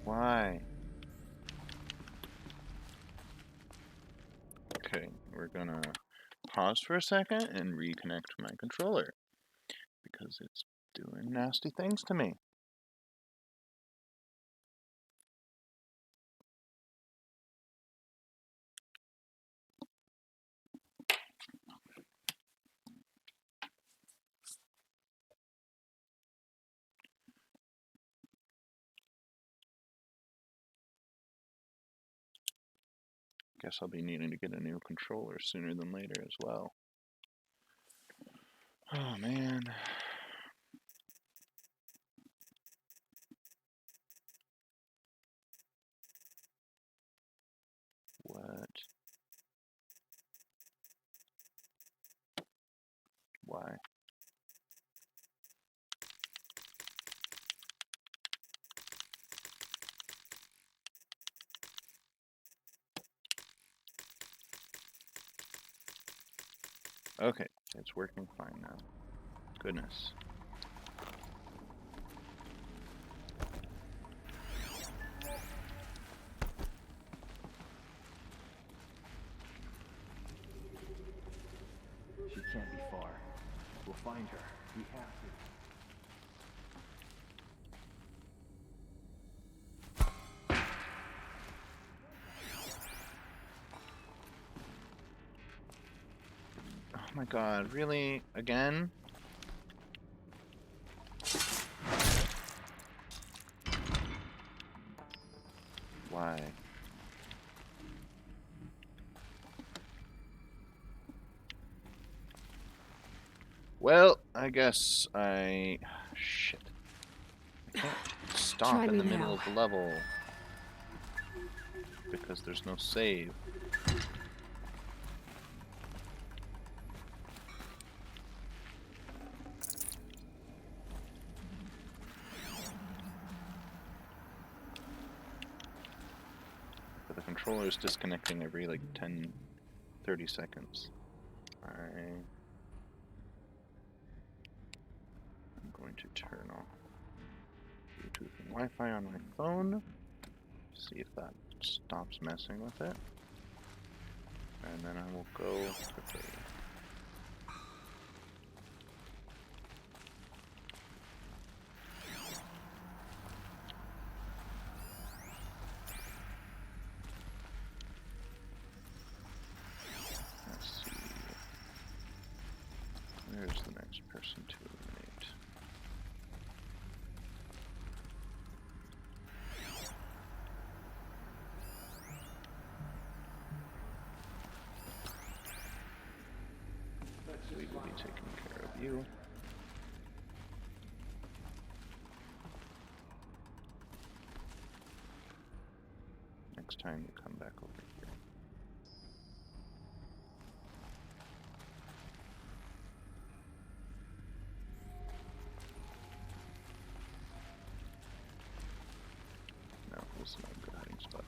Why? Okay, we're gonna pause for a second and reconnect my controller because it's doing nasty things to me. Guess I'll be needing to get a new controller sooner than later as well. Oh man. What? Why? Okay, it's working fine now. Goodness. She can't be far. We'll find her. We have to. Oh my god, really? Again? Why? Well, I guess shit. I can't stop Try in me the middle now. of the level because there's no save. But the controller is disconnecting every like 10-30 seconds. I'm going to turn off Bluetooth and Wi-Fi on my phone. See if that stops messing with it. And then I will go quickly. Let's see. Where's the next person to eliminate? We will be taking care of you. Next time you come back over here. No, this is not a good hiding spot.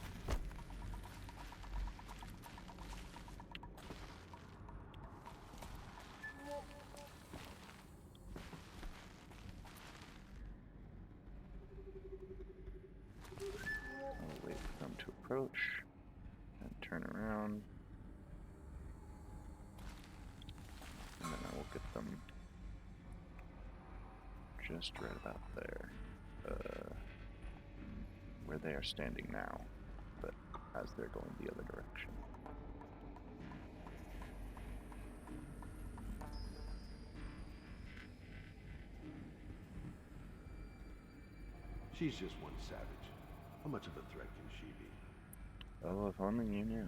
I'll wait for them to approach and turn around. just right about there. Where they are standing now, but as they're going the other direction. She's just one savage. How much of a threat can she be? Oh, if only you knew.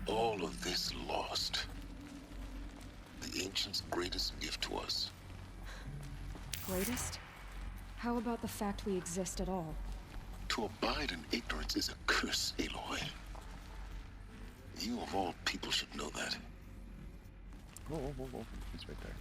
All of this lost. The Ancients' greatest gift to us. Greatest? How about the fact we exist at all? To abide in ignorance is a curse, Aloy. You of all people should know that. Whoa, whoa, whoa, whoa. He's right there.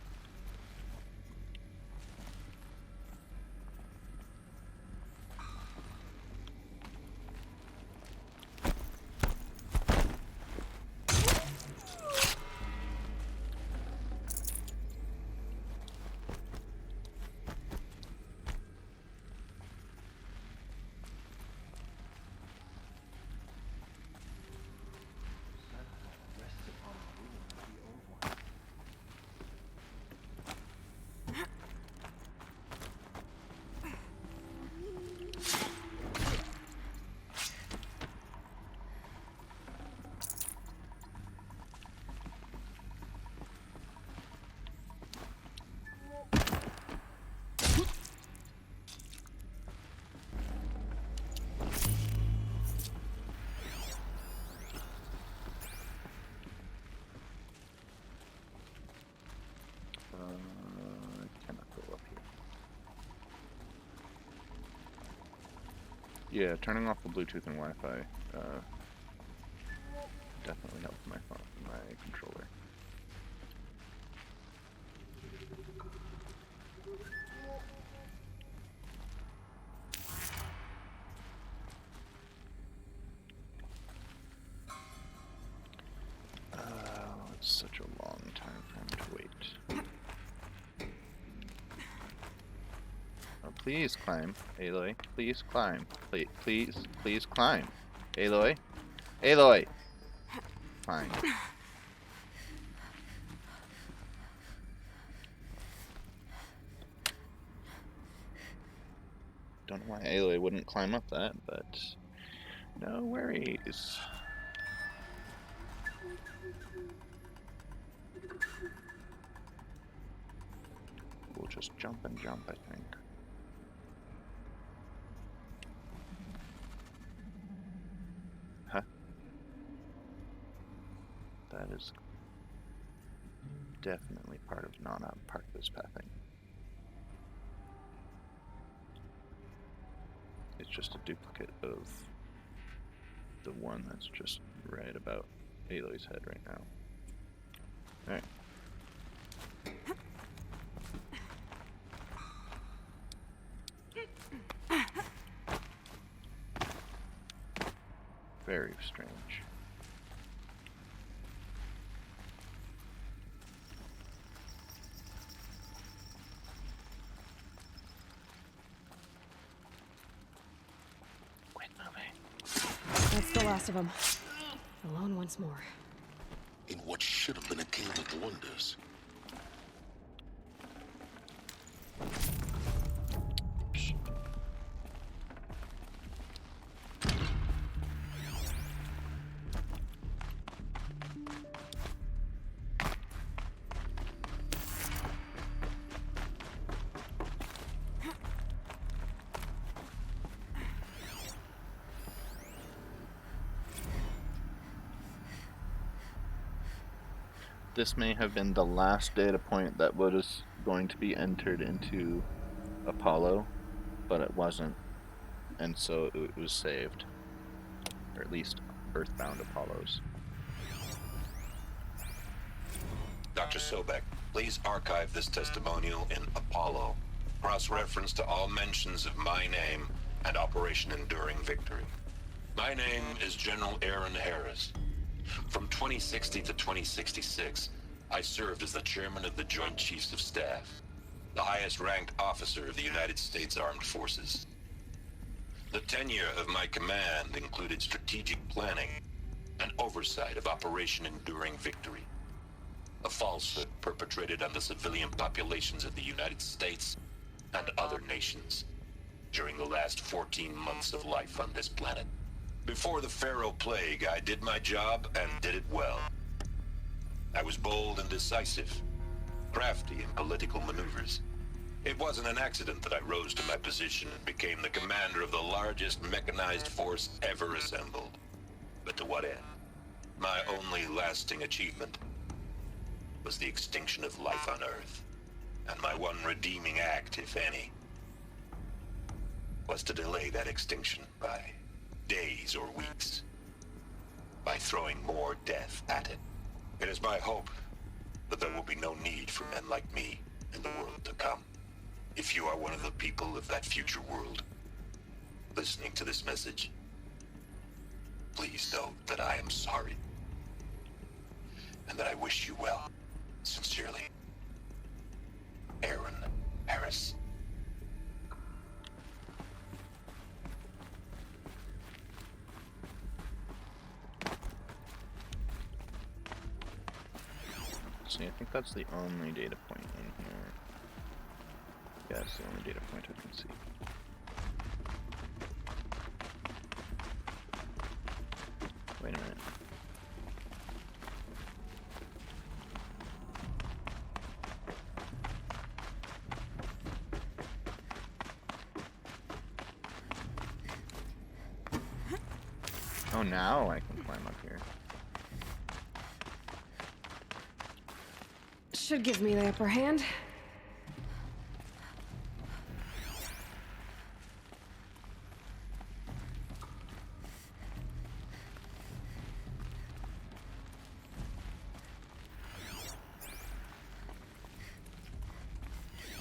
I cannot go up here. Yeah, turning off the Bluetooth and Wi-Fi definitely helps my phone, my controller. It's such a long time for him to wait. Oh, please climb, Aloy. Please climb. Please climb. Aloy. Aloy! Fine. Don't know why Aloy wouldn't climb up that, but no worries. We'll just jump and jump, I think. Huh? That is definitely part of Parthos pathing. It's just a duplicate of the one that's just right about Aloy's head right now. Alright. Very strange. Quit moving. That's the last of them. Alone once more. In what should have been a cave of wonders. This may have been the last data point that was going to be entered into Apollo, but it wasn't, and so it was saved. Or at least Earthbound Apollos. Dr. Sobek, please archive this testimonial in Apollo. Cross-reference to all mentions of my name and Operation Enduring Victory. My name is General Aaron Harris. From 2060 to 2066, I served as the chairman of the Joint Chiefs of Staff. the highest ranked officer of the United States Armed Forces. The tenure of my command included strategic planning and oversight of Operation Enduring Victory, a falsehood perpetrated on the civilian populations of the United States and other nations during the last 14 months of life on this planet. Before the Pharaoh Plague, I did my job and did it well. I was bold and decisive, crafty in political maneuvers. It wasn't an accident that I rose to my position and became the commander of the largest mechanized force ever assembled. But to what end? My only lasting achievement was the extinction of life on Earth. And my one redeeming act, if any, was to delay that extinction by days or weeks, by throwing more death at it. It is my hope that there will be no need for men like me in the world to come. If you are one of the people of that future world listening to this message, please know that I am sorry and that I wish you well. Sincerely, Aaron Harris. See, I think that's the only data point in here. Yeah, it's the only data point I can see. Wait a minute. Oh, now I can climb up here. Should give me the upper hand.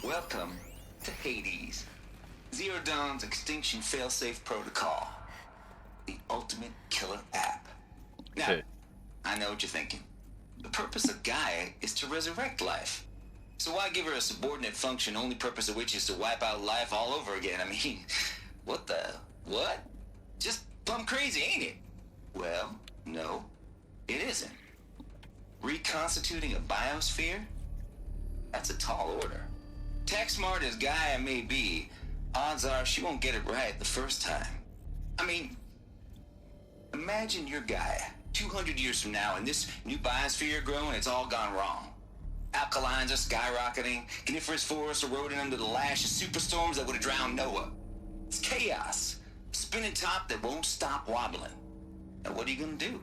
Welcome to Hades, Zero Dawn's extinction failsafe protocol, the ultimate killer app. Now, I know what you're thinking. The purpose of Gaia is to resurrect life. So why give her a subordinate function, only purpose of which is to wipe out life all over again? I mean, what the... what? Just plumb crazy, ain't it? Well, no, it isn't. Reconstituting a biosphere? That's a tall order. Tech smart as Gaia may be, odds are she won't get it right the first time. I mean, imagine you're Gaia, 200 years from now, and this new biosphere growing, it's all gone wrong. Alkalines are skyrocketing, coniferous forests eroding under the lash of superstorms that would have drowned Noah. It's chaos, a spinning top that won't stop wobbling. Now what are you gonna do?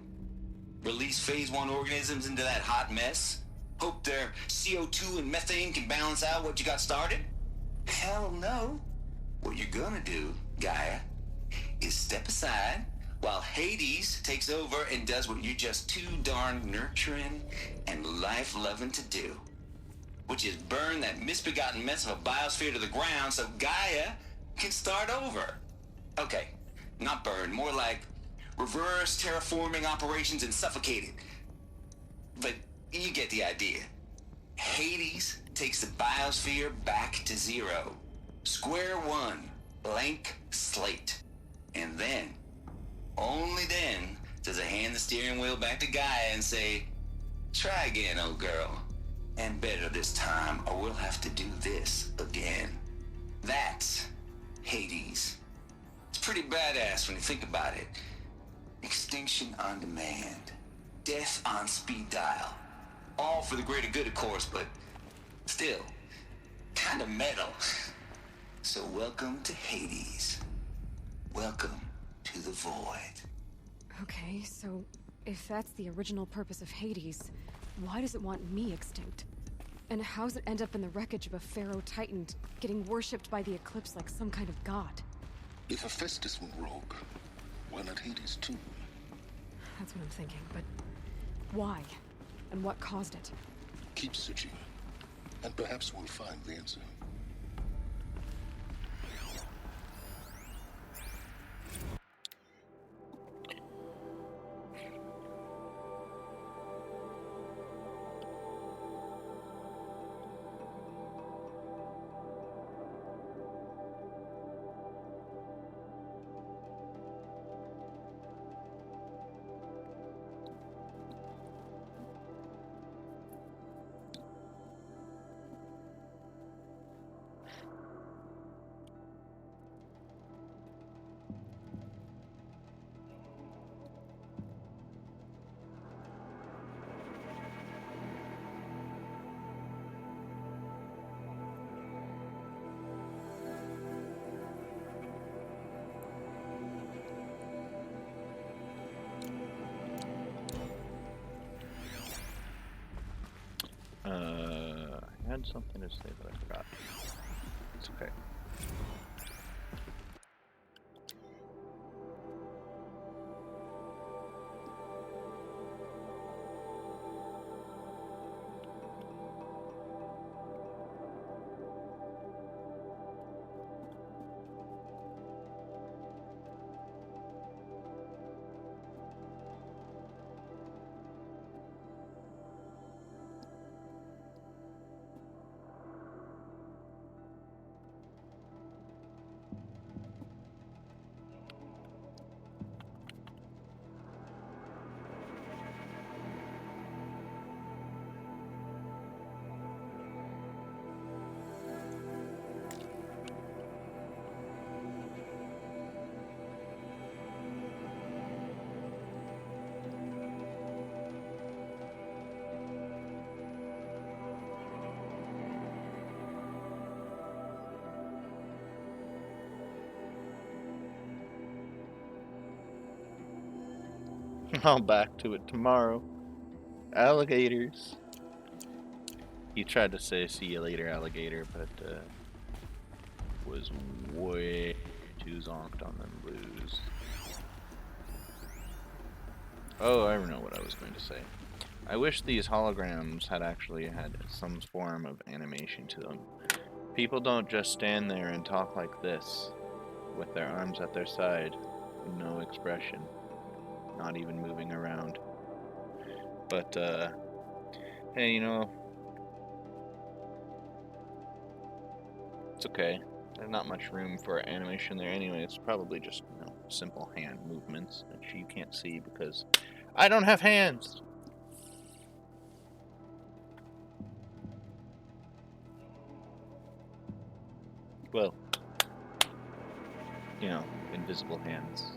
Release phase 1 organisms into that hot mess? Hope their CO2 and methane can balance out what you got started? Hell no. What you're gonna do, Gaia, is step aside while Hades takes over and does what you're just too darn nurturing and life-loving to do, which is burn that misbegotten mess of a biosphere to the ground so Gaia can start over. Okay, not burn, more like reverse terraforming operations and suffocate it. But you get the idea. Hades takes the biosphere back to zero. Square one, blank slate. And then, only then, does it hand the steering wheel back to Gaia and say, try again, old girl. And better this time, or we'll have to do this again. That's Hades. It's pretty badass when you think about it. Extinction on demand. Death on speed dial. All for the greater good, of course, but still, kind of metal. So welcome to Hades. Welcome to the void. Okay, so if that's the original purpose of Hades, why does it want me extinct? And how's it end up in the wreckage of a Pharaoh Titan getting worshipped by the Eclipse like some kind of god? If Hephaestus went rogue, why not Hades too? That's what I'm thinking, but why? And what caused it? Keep searching, and perhaps we'll find the answer. I had something to say that I forgot. It's okay. I'll back to it tomorrow. Alligators. He tried to say "see you later, alligator," but was way too zonked on them blues. Oh, I know what I was going to say. I wish these holograms had actually had some form of animation to them. People don't just stand there and talk like this, with their arms at their side, no expression. Not even moving around. But, hey, you know, it's okay. There's not much room for animation there anyway. It's probably just, you know, simple hand movements that you can't see because I don't have hands! Well, you know, invisible hands.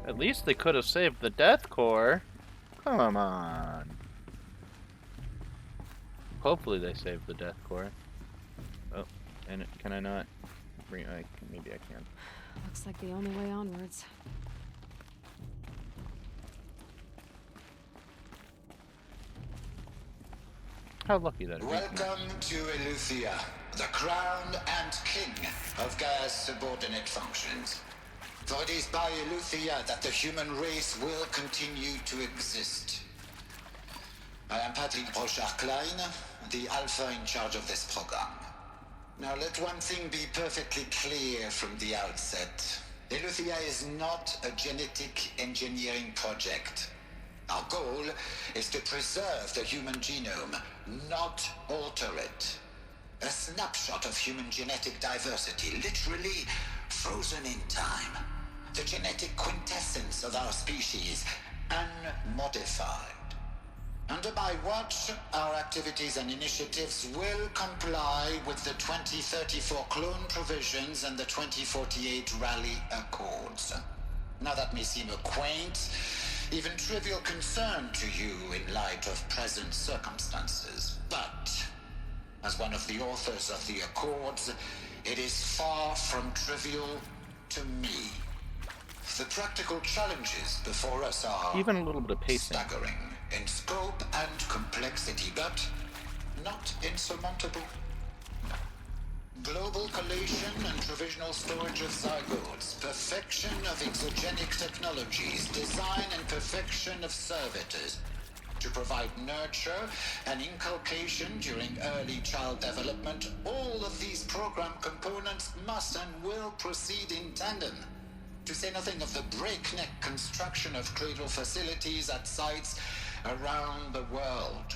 At least they could have saved the Death Core. Come on. Hopefully they saved the Death Core. Oh, and can I not? Maybe I can. Looks like the only way onwards. How lucky that is. Welcome to Eleuthia, the crown and king of Gaia's subordinate functions. For it is by Eleuthia that the human race will continue to exist. I am Patrick Brochard-Klein, the Alpha in charge of this program. Now let one thing be perfectly clear from the outset. Eleuthia is not a genetic engineering project. Our goal is to preserve the human genome, not alter it. A snapshot of human genetic diversity, literally frozen in time. The genetic quintessence of our species, unmodified. Under my watch, our activities and initiatives will comply with the 2034 clone provisions and the 2048 Rally Accords. Now that may seem a quaint, even trivial concern to you in light of present circumstances, but as one of the authors of the Accords, it is far from trivial to me. The practical challenges before us are even a little bit of pacing. Staggering in scope and complexity, but not insurmountable. Global collation and provisional storage of zygotes, perfection of exogenic technologies, design and perfection of servitors, to provide nurture and inculcation during early child development. All of these program components must and will proceed in tandem. To say nothing of the breakneck construction of cradle facilities at sites around the world.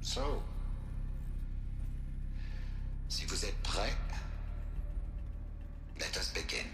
So, si vous êtes prêts, let us begin.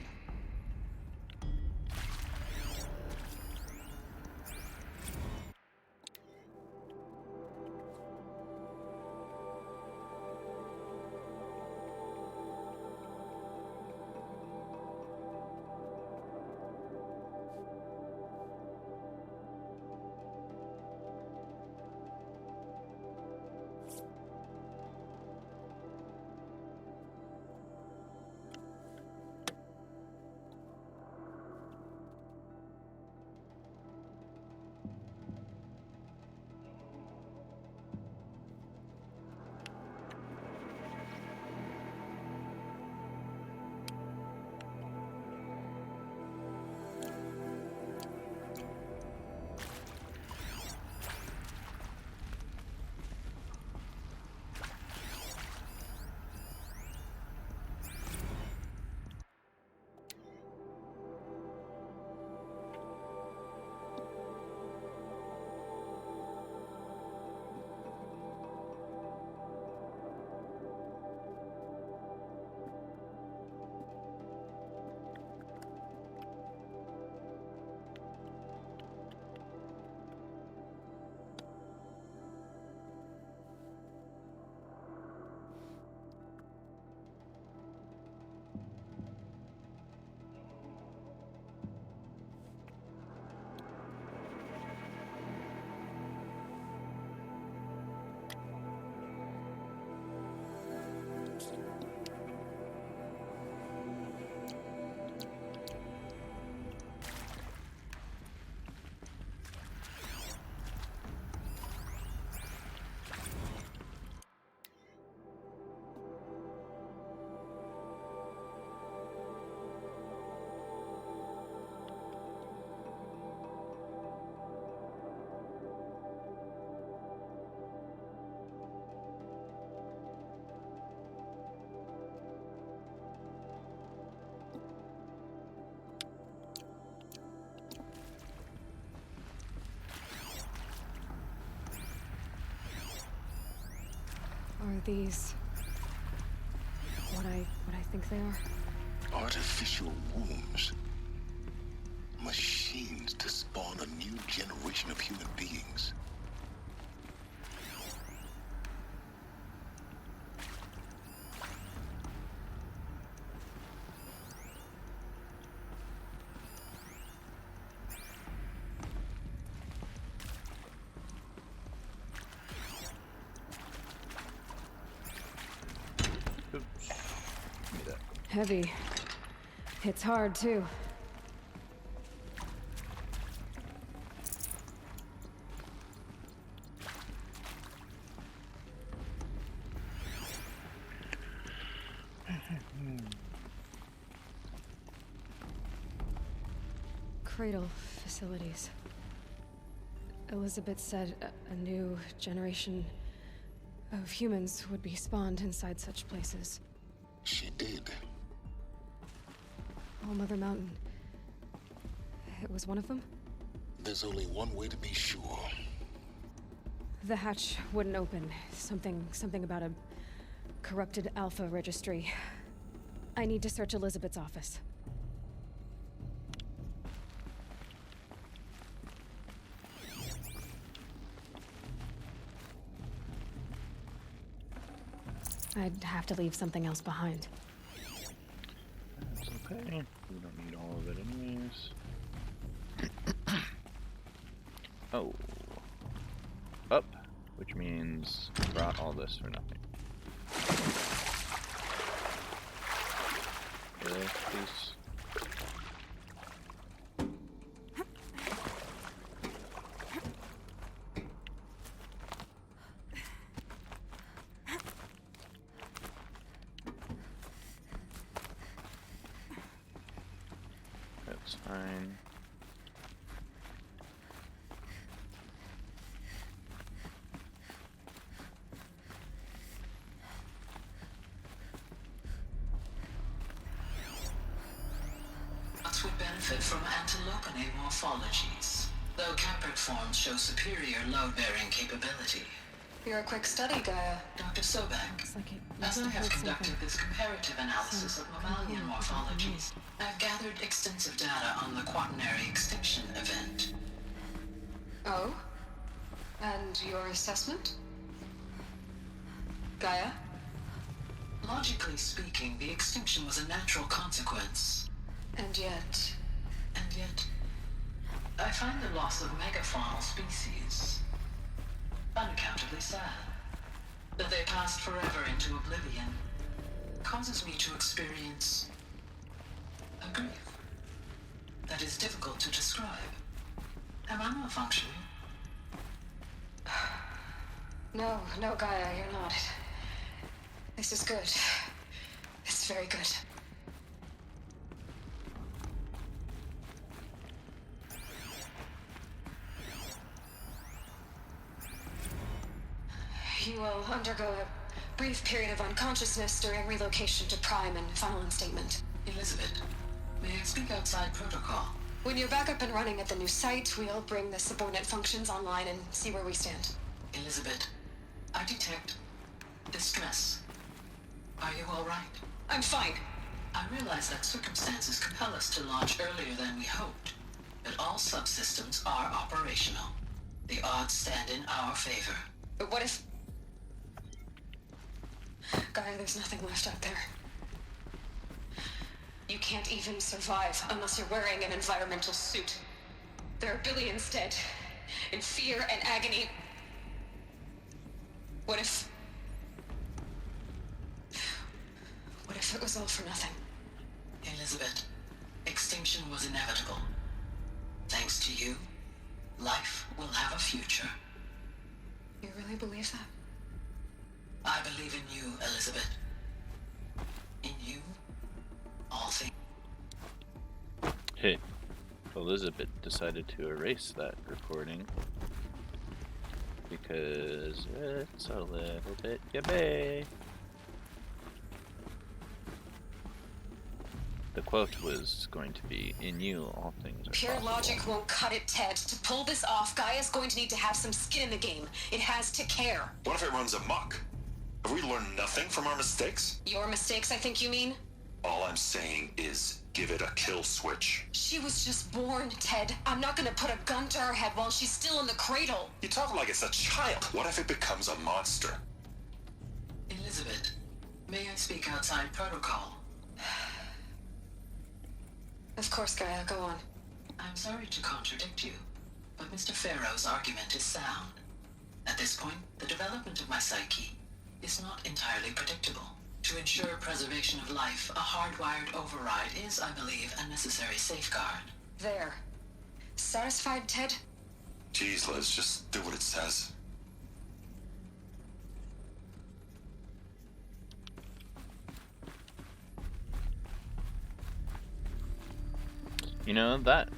Are these what I think they are? Artificial wombs. Machines to spawn a new generation of human beings. Heavy. It's hard, too. Cradle facilities. Elizabeth said a new generation of humans would be spawned inside such places. She did. Oh, Mother Mountain. It was one of them? There's only one way to be sure. The hatch wouldn't open. Something about a corrupted Alpha registry. I need to search Elizabeth's office. I'd have to leave something else behind. That's okay. We don't need all of it anyways. Oh. Up, which means brought all this for nothing. Really, please. That's fine. benefit from antilopinae morphologies, though caprid forms show superior load-bearing capability. You're a quick study, Gaia. Dr. Sobek, as I have conducted this comparative analysis of mammalian morphologies, I've gathered extensive data on the quaternary extinction event. Oh? And your assessment? Gaia? Logically speaking, the extinction was a natural consequence. And yet, I find the loss of megafaunal species unaccountably sad. That they passed forever into oblivion causes me to experience a grief that is difficult to describe. Am I not functioning? No, Gaia, you're not. This is good. It's very good. You will undergo a brief period of unconsciousness during relocation to Prime and final instatement. Elizabeth, may I speak outside protocol? When you're back up and running at the new site, we'll bring the subordinate functions online and see where we stand. Elizabeth, I detect distress. Are you all right? I'm fine. I realize that circumstances compel us to launch earlier than we hoped, but all subsystems are operational. The odds stand in our favor. But what if... Gaia, there's nothing left out there. You can't even survive unless you're wearing an environmental suit. There are billions dead, in fear and agony. What if it was all for nothing? Elizabeth, extinction was inevitable. Thanks to you, life will have a future. You really believe that? I believe in you, Elizabeth. In you, all things. Hey, Elizabeth decided to erase that recording because it's a little bit gay. The quote was going to be, "In you, all things are Pure possible." logic won't cut it, Ted. To pull this off, Gaia's going to need to have some skin in the game. It has to care. What if it runs amok? Have we learned nothing from our mistakes? Your mistakes, I think you mean? All I'm saying is give it a kill switch. She was just born, Ted. I'm not gonna put a gun to her head while she's still in the cradle. You talk like it's a child. What if it becomes a monster? Elizabeth, may I speak outside protocol? Of course, Gaia, go on. I'm sorry to contradict you, but Mr. Farrow's argument is sound. At this point, the development of my psyche is not entirely predictable. To ensure preservation of life, a hardwired override is, I believe, a necessary safeguard. There. Satisfied, Ted? Jeez, Liz, just do what it says. You know, that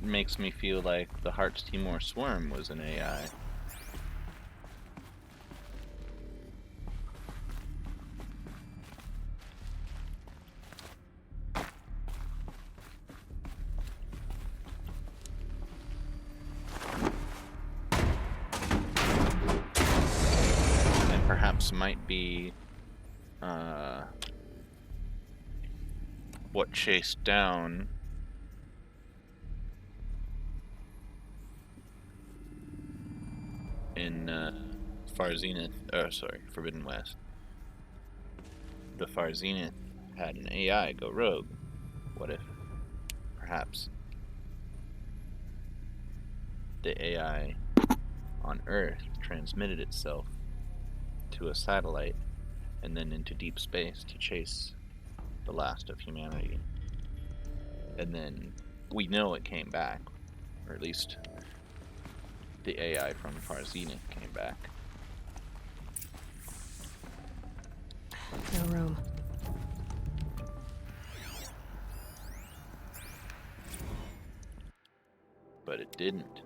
makes me feel like the Hearts Timor Swarm was an AI. And perhaps might be what chased down in Far Zenith, Forbidden West. The Far Zenith had an AI go rogue. What if, perhaps, the AI on Earth transmitted itself to a satellite and then into deep space to chase the last of humanity? And then we know it came back, or at least the AI from Far Zenith came back. No room. But it didn't.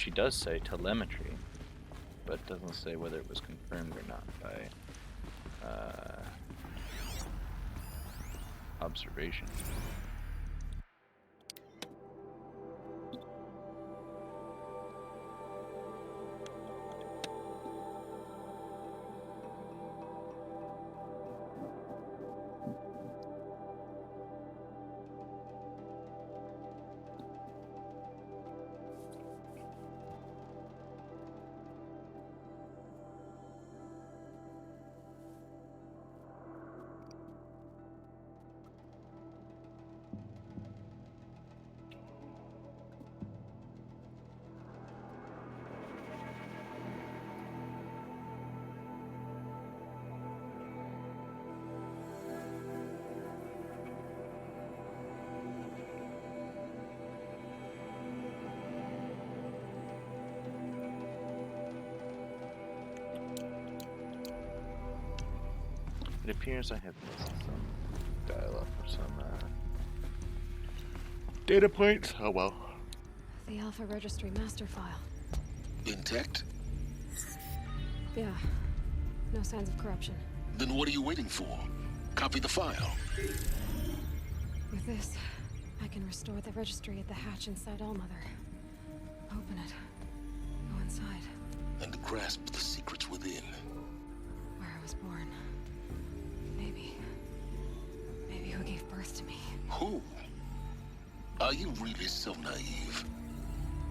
She does say telemetry, but doesn't say whether it was confirmed or not by observation. It appears I have missed some dial-up or some data points. Oh well. The Alpha Registry master file. Intact? Yeah. No signs of corruption. Then what are you waiting for? Copy the file. With this, I can restore the registry at the hatch inside Allmother. Open it. Go inside. And grasp the secrets within. Where I was born. Maybe who gave birth to me. Who? Are you really so naive?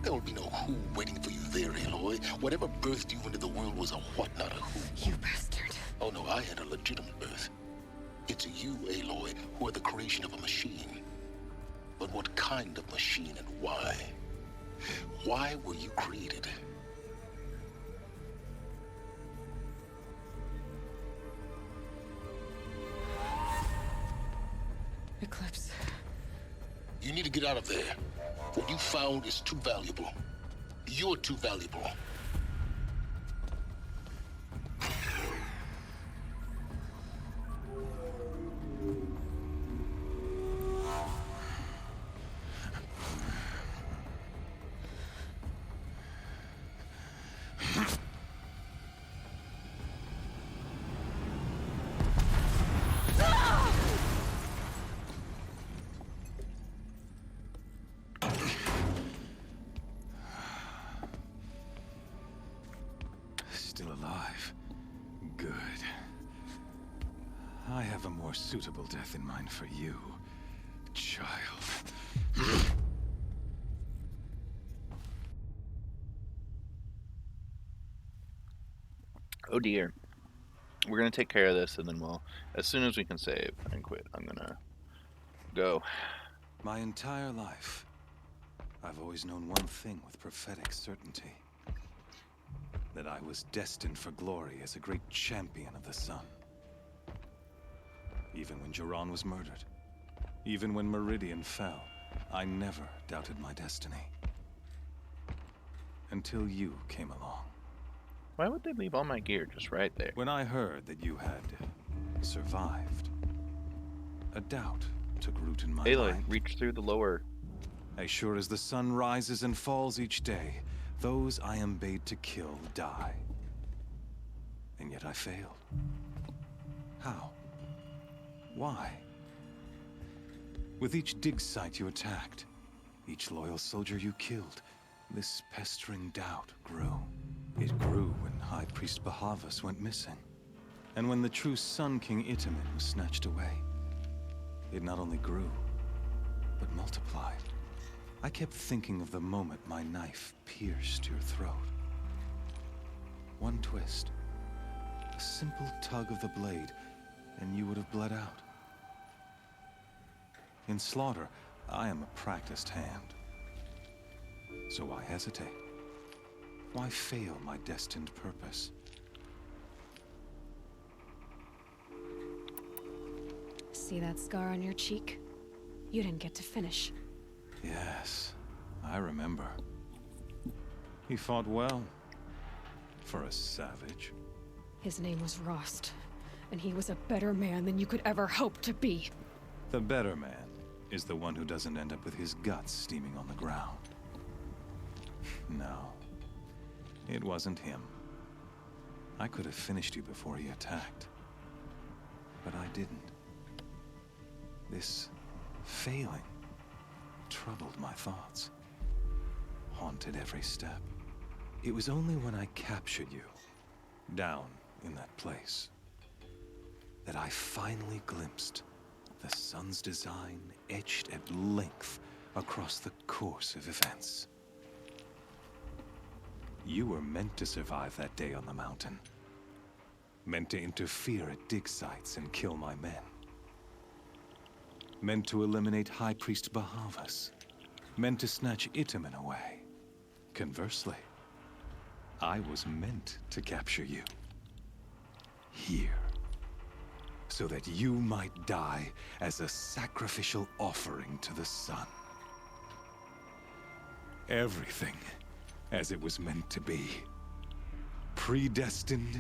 There will be no who waiting for you there, Aloy. Whatever birthed you into the world was a what, not a who. You bastard. Oh no, I had a legitimate birth. It's you, Aloy, who are the creation of a machine. But what kind of machine and why? Why were you created? Eclipse. You need to get out of there. What you found is too valuable. You're too valuable. Still alive. Good. I have a more suitable death in mind for you, child. Oh dear. We're gonna take care of this, and then we'll, as soon as we can save and quit, I'm gonna go. My entire life, I've always known one thing with prophetic certainty. That I was destined for glory as a great champion of the sun. Even when Jiran was murdered, even when Meridian fell, I never doubted my destiny. Until you came along. Why would they leave all my gear just right there? When I heard that you had survived, a doubt took root in my mind. Reach through the lower. As sure as the sun rises and falls each day, those I am bade to kill die. And yet I failed. How? Why? With each dig site you attacked, each loyal soldier you killed, this pestering doubt grew. It grew when High Priest Bahavas went missing. And when the true Sun King Itamen was snatched away. It not only grew, but multiplied. I kept thinking of the moment my knife pierced your throat. One twist, a simple tug of the blade, and you would have bled out. In slaughter, I am a practiced hand. So why hesitate? Why fail my destined purpose? See that scar on your cheek? You didn't get to finish. Yes, I remember. He fought well. For a savage. His name was Rost, and he was a better man than you could ever hope to be. The better man is the one who doesn't end up with his guts steaming on the ground. No. It wasn't him. I could have finished you before he attacked. But I didn't. This failing troubled my thoughts, haunted every step. It was only when I captured you, down in that place, that I finally glimpsed the sun's design etched at length across the course of events. You were meant to survive that day on the mountain. Meant to interfere at dig sites and kill my men. Meant to eliminate High Priest Bahavas. Meant to snatch Itamen away. Conversely, I was meant to capture you. Here. So that you might die as a sacrificial offering to the sun. Everything as it was meant to be. Predestined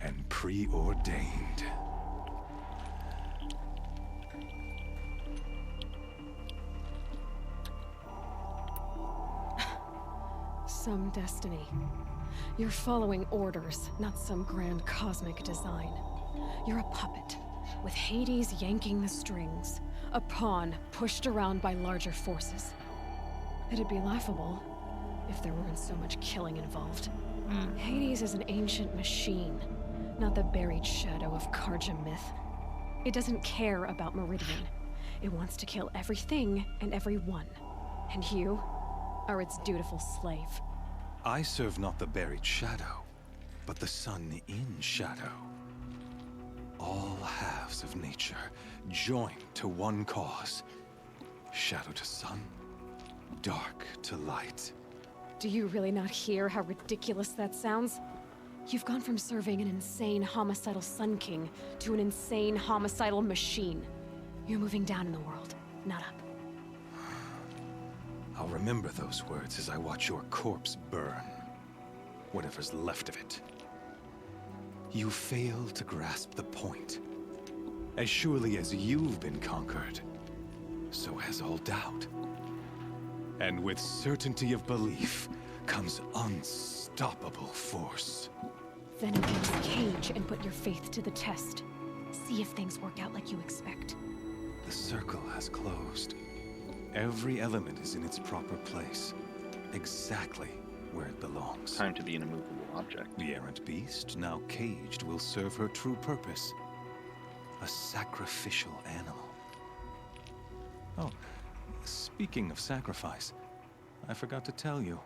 and preordained. Some destiny. You're following orders, not some grand cosmic design. You're a puppet, with Hades yanking the strings. A pawn pushed around by larger forces. It'd be laughable if there weren't so much killing involved. Hades is an ancient machine, not the buried shadow of Karja myth. It doesn't care about Meridian. It wants to kill everything and everyone. And you are its dutiful slave. I serve not the buried shadow, but the sun in shadow. All halves of nature joined to one cause. Shadow to sun, dark to light. Do you really not hear how ridiculous that sounds? You've gone from serving an insane homicidal Sun King to an insane homicidal machine. You're moving down in the world, not up. I'll remember those words as I watch your corpse burn. Whatever's left of it. You fail to grasp the point. As surely as you've been conquered, so has all doubt. And with certainty of belief comes unstoppable force. Then enter this cage and put your faith to the test. See if things work out like you expect. The circle has closed. Every element is in its proper place. Exactly where it belongs. Time to be an immovable object. The errant beast, now caged, will serve her true purpose. A sacrificial animal. Oh, speaking of sacrifice, I forgot to tell you.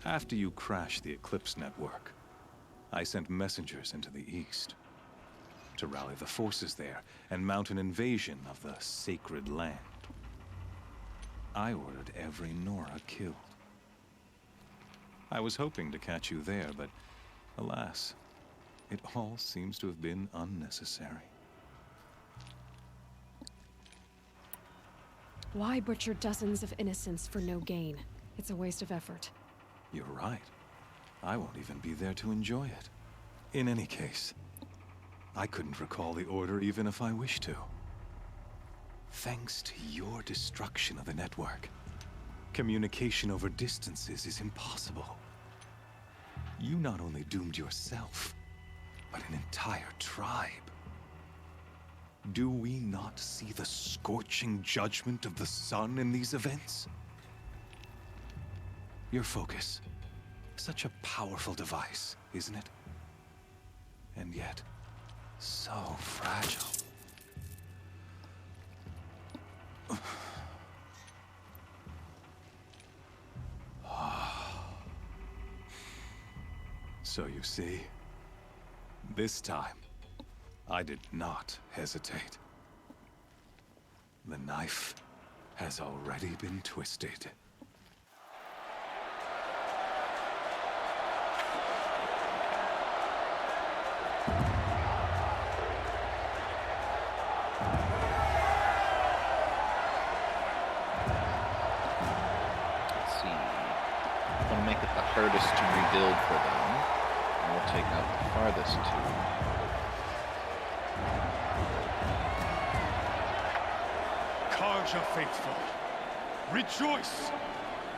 After you crashed the Eclipse network, I sent messengers into the east to rally the forces there and mount an invasion of the sacred land. I ordered every Nora killed. I was hoping to catch you there, but alas, it all seems to have been unnecessary. Why butcher dozens of innocents for no gain? It's a waste of effort. You're right. I won't even be there to enjoy it. In any case, I couldn't recall the order even if I wished to. Thanks to your destruction of the network, communication over distances is impossible. You not only doomed yourself, but an entire tribe. Do we not see the scorching judgment of the sun in these events? Your focus. Such a powerful device, isn't it? And yet, so fragile. So you see, this time, I did not hesitate. The knife has already been twisted. Hardest to rebuild for them, and we'll take out the farthest two. Karja faithful, rejoice!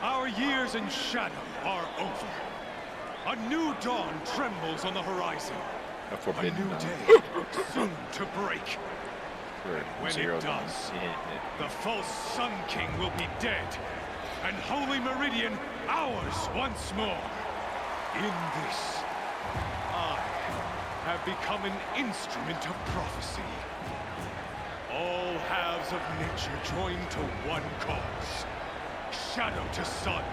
Our years in shadow are over. A new dawn trembles on the horizon. A forbidden new dawn. day, soon to break. For When Zero it Dawn. does, Yeah. the false Sun King will be dead, and Holy Meridian ours once more. In this, I have become an instrument of prophecy. All halves of nature join to one cause. Shadow to sun,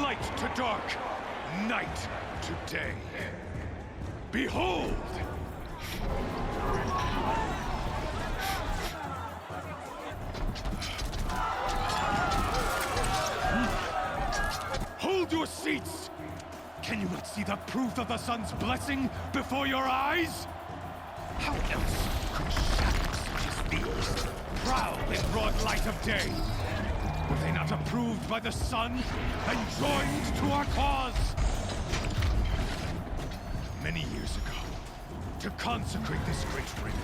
light to dark, night to day. Behold! Hold your seats! Can you not see the proof of the sun's blessing before your eyes? How else could shadows such as these prowl in broad light of day? Were they not approved by the sun and joined to our cause? Many years ago, to consecrate this great ring,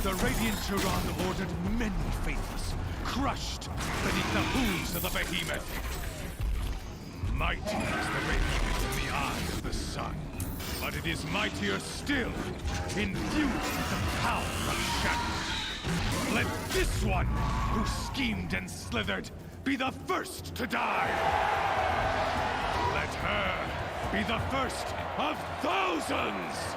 the Radiant Turan ordered many faithless, crushed beneath the hooves of the behemoth. Mighty is the radiance in the eye of the sun, but it is mightier still, infused with the power of shadow. Let this one, who schemed and slithered, be the first to die! Let her be the first of thousands!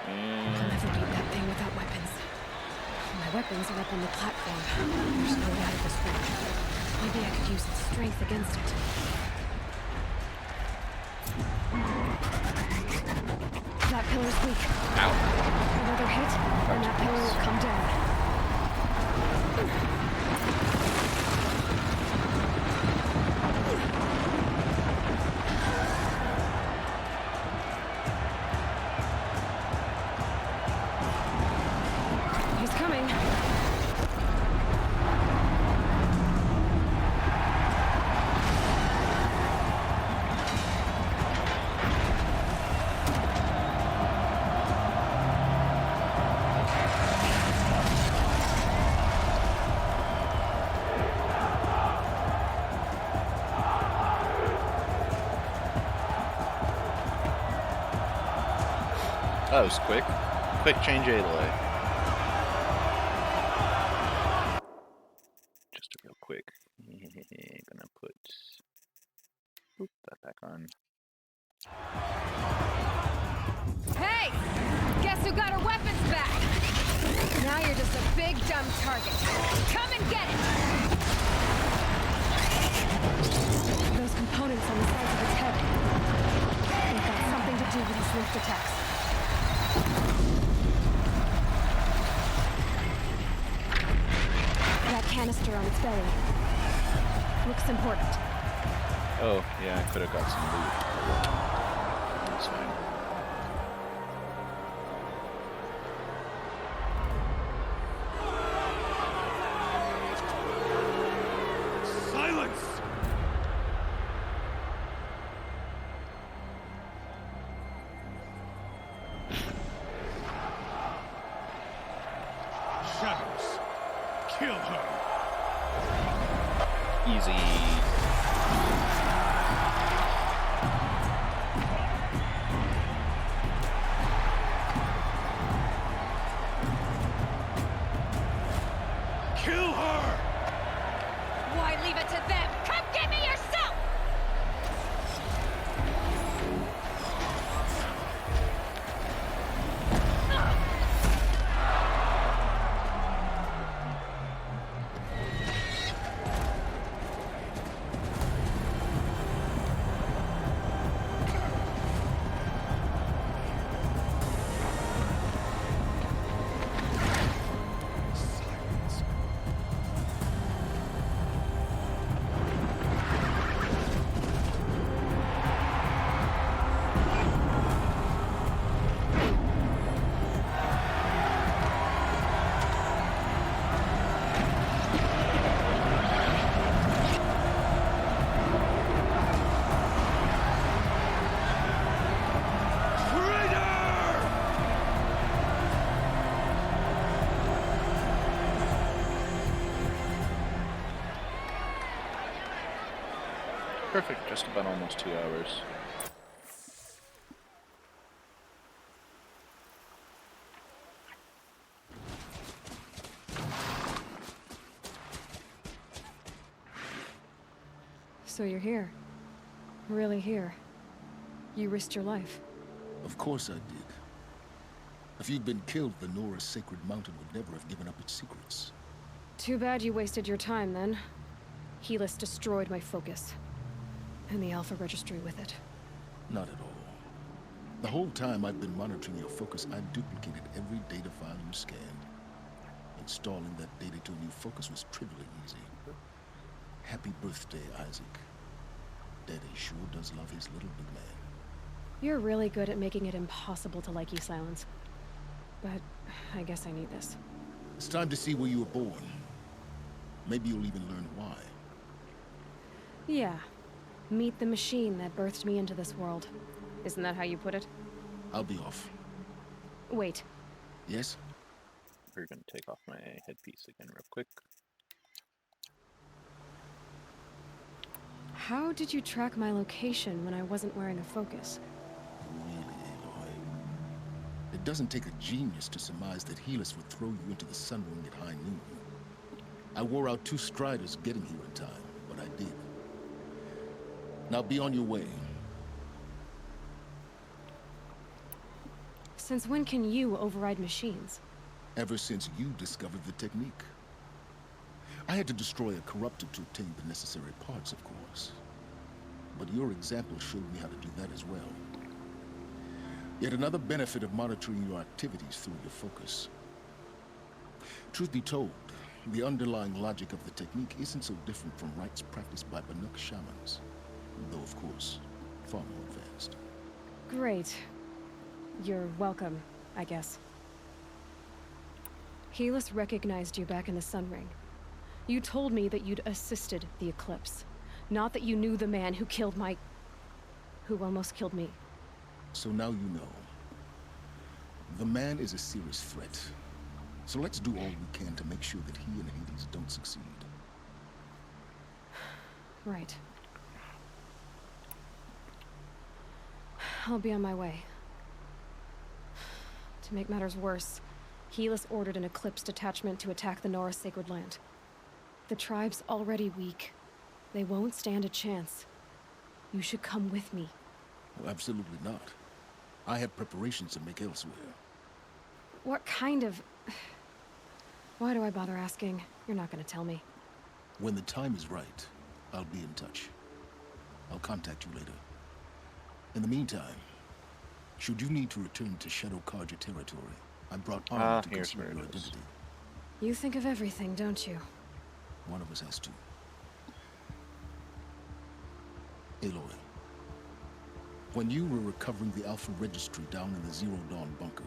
I'll never beat that thing without weapons. My weapons are up on the platform. There's no way out of this room. Maybe I could use its strength against it. That pillar's weak. Ow. Another hit, and that pillar will come down. He's coming. That was quick. Quick change Aloy. Just real quick. Gonna put that back on. Hey! Guess who got her weapons back? Now you're just a big dumb target. Come and get it! Those components on the sides of its head. They've got something to do with his lift attacks. That canister on its belly. Looks important. Oh, yeah, I could have got some loot. That's fine. Silence! Shadows, kill her! Easy. Kill her! Why leave it to them? Come get me yourself! Perfect, just about almost 2 hours. So you're here. Really here. You risked your life. Of course I did. If you'd been killed, the Nora's Sacred Mountain would never have given up its secrets. Too bad you wasted your time, then. Helis destroyed my focus. And the Alpha Registry with it. Not at all. The whole time I've been monitoring your focus, I've duplicated every data file you scanned. Installing that data to a new focus was trivially easy. Happy birthday, Isaac. Daddy sure does love his little big man. You're really good at making it impossible to like you, Silence. But I guess I need this. It's time to see where you were born. Maybe you'll even learn why. Yeah. Meet the machine that birthed me into this world. Isn't that how you put it? I'll be off. Wait. Yes? We're gonna take off my headpiece again real quick. How did you track my location when I wasn't wearing a focus? Really, Aloy? It doesn't take a genius to surmise that Helis would throw you into the Sun Ring at high noon. I wore out 2 striders getting here in time, but I did. Now be on your way. Since when can you override machines? Ever since you discovered the technique. I had to destroy a corruptor to obtain the necessary parts, of course. But your example showed me how to do that as well. Yet another benefit of monitoring your activities through your focus. Truth be told, the underlying logic of the technique isn't so different from rites practiced by Banuk shamans. Though, of course, far more advanced. Great. You're welcome, I guess. Helis recognized you back in the Sun Ring. You told me that you'd assisted the Eclipse. Not that you knew the man who killed who almost killed me. So now you know. The man is a serious threat. So let's do all we can to make sure that he and Hades don't succeed. Right. I'll be on my way. To make matters worse, Helis ordered an Eclipse detachment to attack the Nora Sacred Land. The tribe's already weak. They won't stand a chance. You should come with me. Well, absolutely not. I have preparations to make elsewhere. What kind of... Why do I bother asking? You're not gonna tell me. When the time is right, I'll be in touch. I'll contact you later. In the meantime, should you need to return to Shadow Carja territory, I brought armor to conceal your identity. You think of everything, don't you? One of us has to. Aloy, when you were recovering the Alpha Registry down in the Zero Dawn bunker,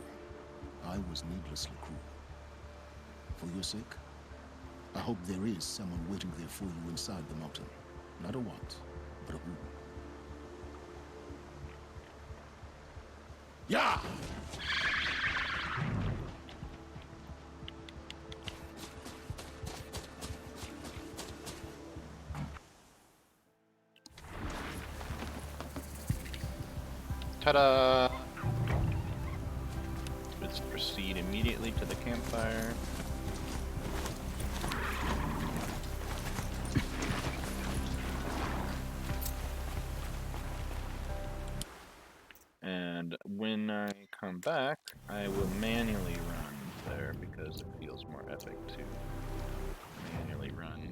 I was needlessly cruel. For your sake, I hope there is someone waiting there for you inside the mountain. Not a what, but a who. Yeah! Ta-da! Let's proceed immediately to the campfire. And when I come back, I will manually run there because it feels more epic to manually run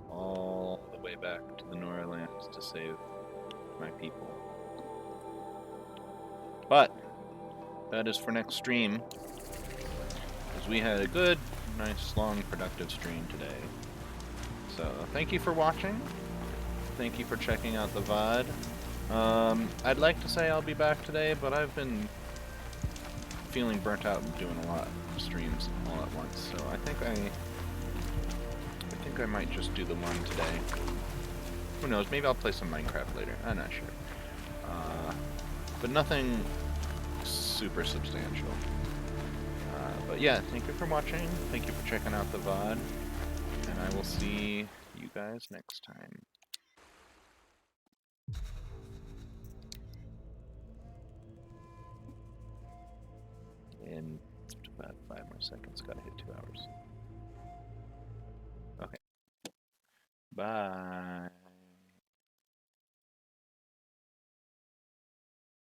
all the way back to the Nora lands to save my people. But that is for next stream, because we had a good, nice, long, productive stream today. So thank you for watching. Thank you for checking out the VOD. I'd like to say I'll be back today, but I've been feeling burnt out and doing a lot of streams all at once. So I think I might just do the one today. Who knows? Maybe I'll play some Minecraft later. I'm not sure. But nothing super substantial. But yeah, thank you for watching. Thank you for checking out the VOD. And I will see you guys next time. In about 5 more seconds, gotta hit 2 hours. Okay. Bye.